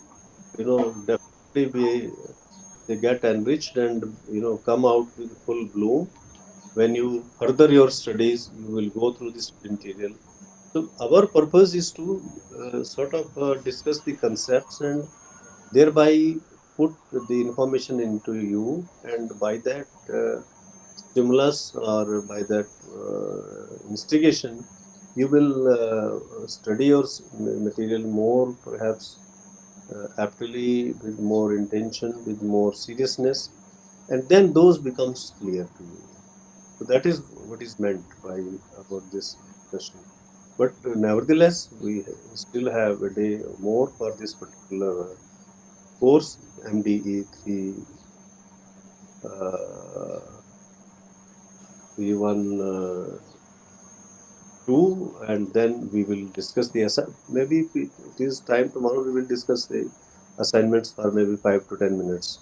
definitely be they get enriched and come out with full bloom. When you further your studies, you will go through this material. So our purpose is to sort of discuss the concepts and thereby put the information into you, and by that stimulus or by that instigation, you will study your material more, perhaps aptly, with more intention, with more seriousness, and then those becomes clear to you. So that is what is meant by about this discussion. But nevertheless, we still have a day more for this particular course, MDE 312, and then we will discuss the maybe if it is time tomorrow, we will discuss the assignments for maybe 5 to 10 minutes.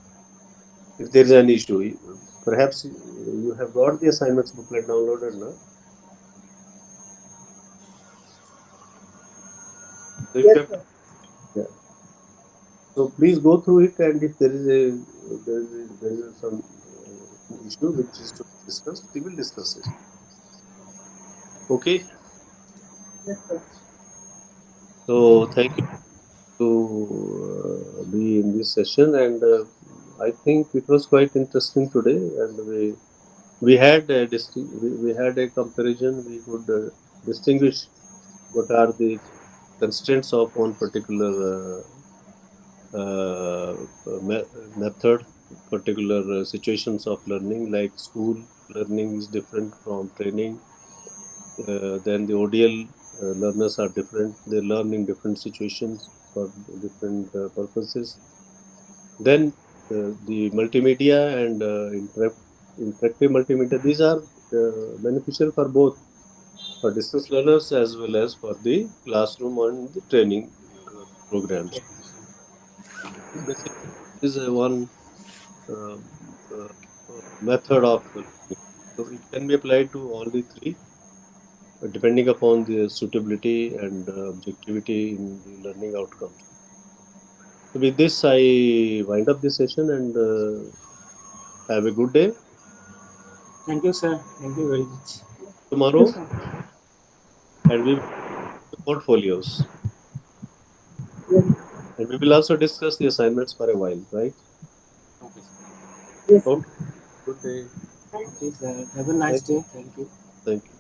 If there is an issue, perhaps you have got the assignments booklet downloaded, no? So if you Yes, have, sir. yeah. So please go through it, and if there is some issue which is to be discussed, we will discuss it. Okay. Yes, sir. So thank you to be in this session, and I think it was quite interesting today, and we had we had a comparison. We could distinguish what are the constraints of one particular uh, method, particular situations of learning, like school learning is different from training. Then the ODL learners are different. They learn in different situations for different purposes. Then the multimedia and interactive multimedia, these are beneficial for both, for distance learners as well as for the classroom and the training programs. Okay. Basically, this is one uh, uh, method of learning. So it can be applied to all the three, depending upon the suitability and objectivity in the learning outcomes. So with this, I wind up this session, and have a good day. Thank you, sir. Thank you very much. Thank you, Tomorrow, sir. and we will do portfolios, Yes, and we will also discuss the assignments for a while, right? Okay, sir. yes, sir. Okay. Good day. Okay, sir. Have a nice Thank day. Thank you. thank you.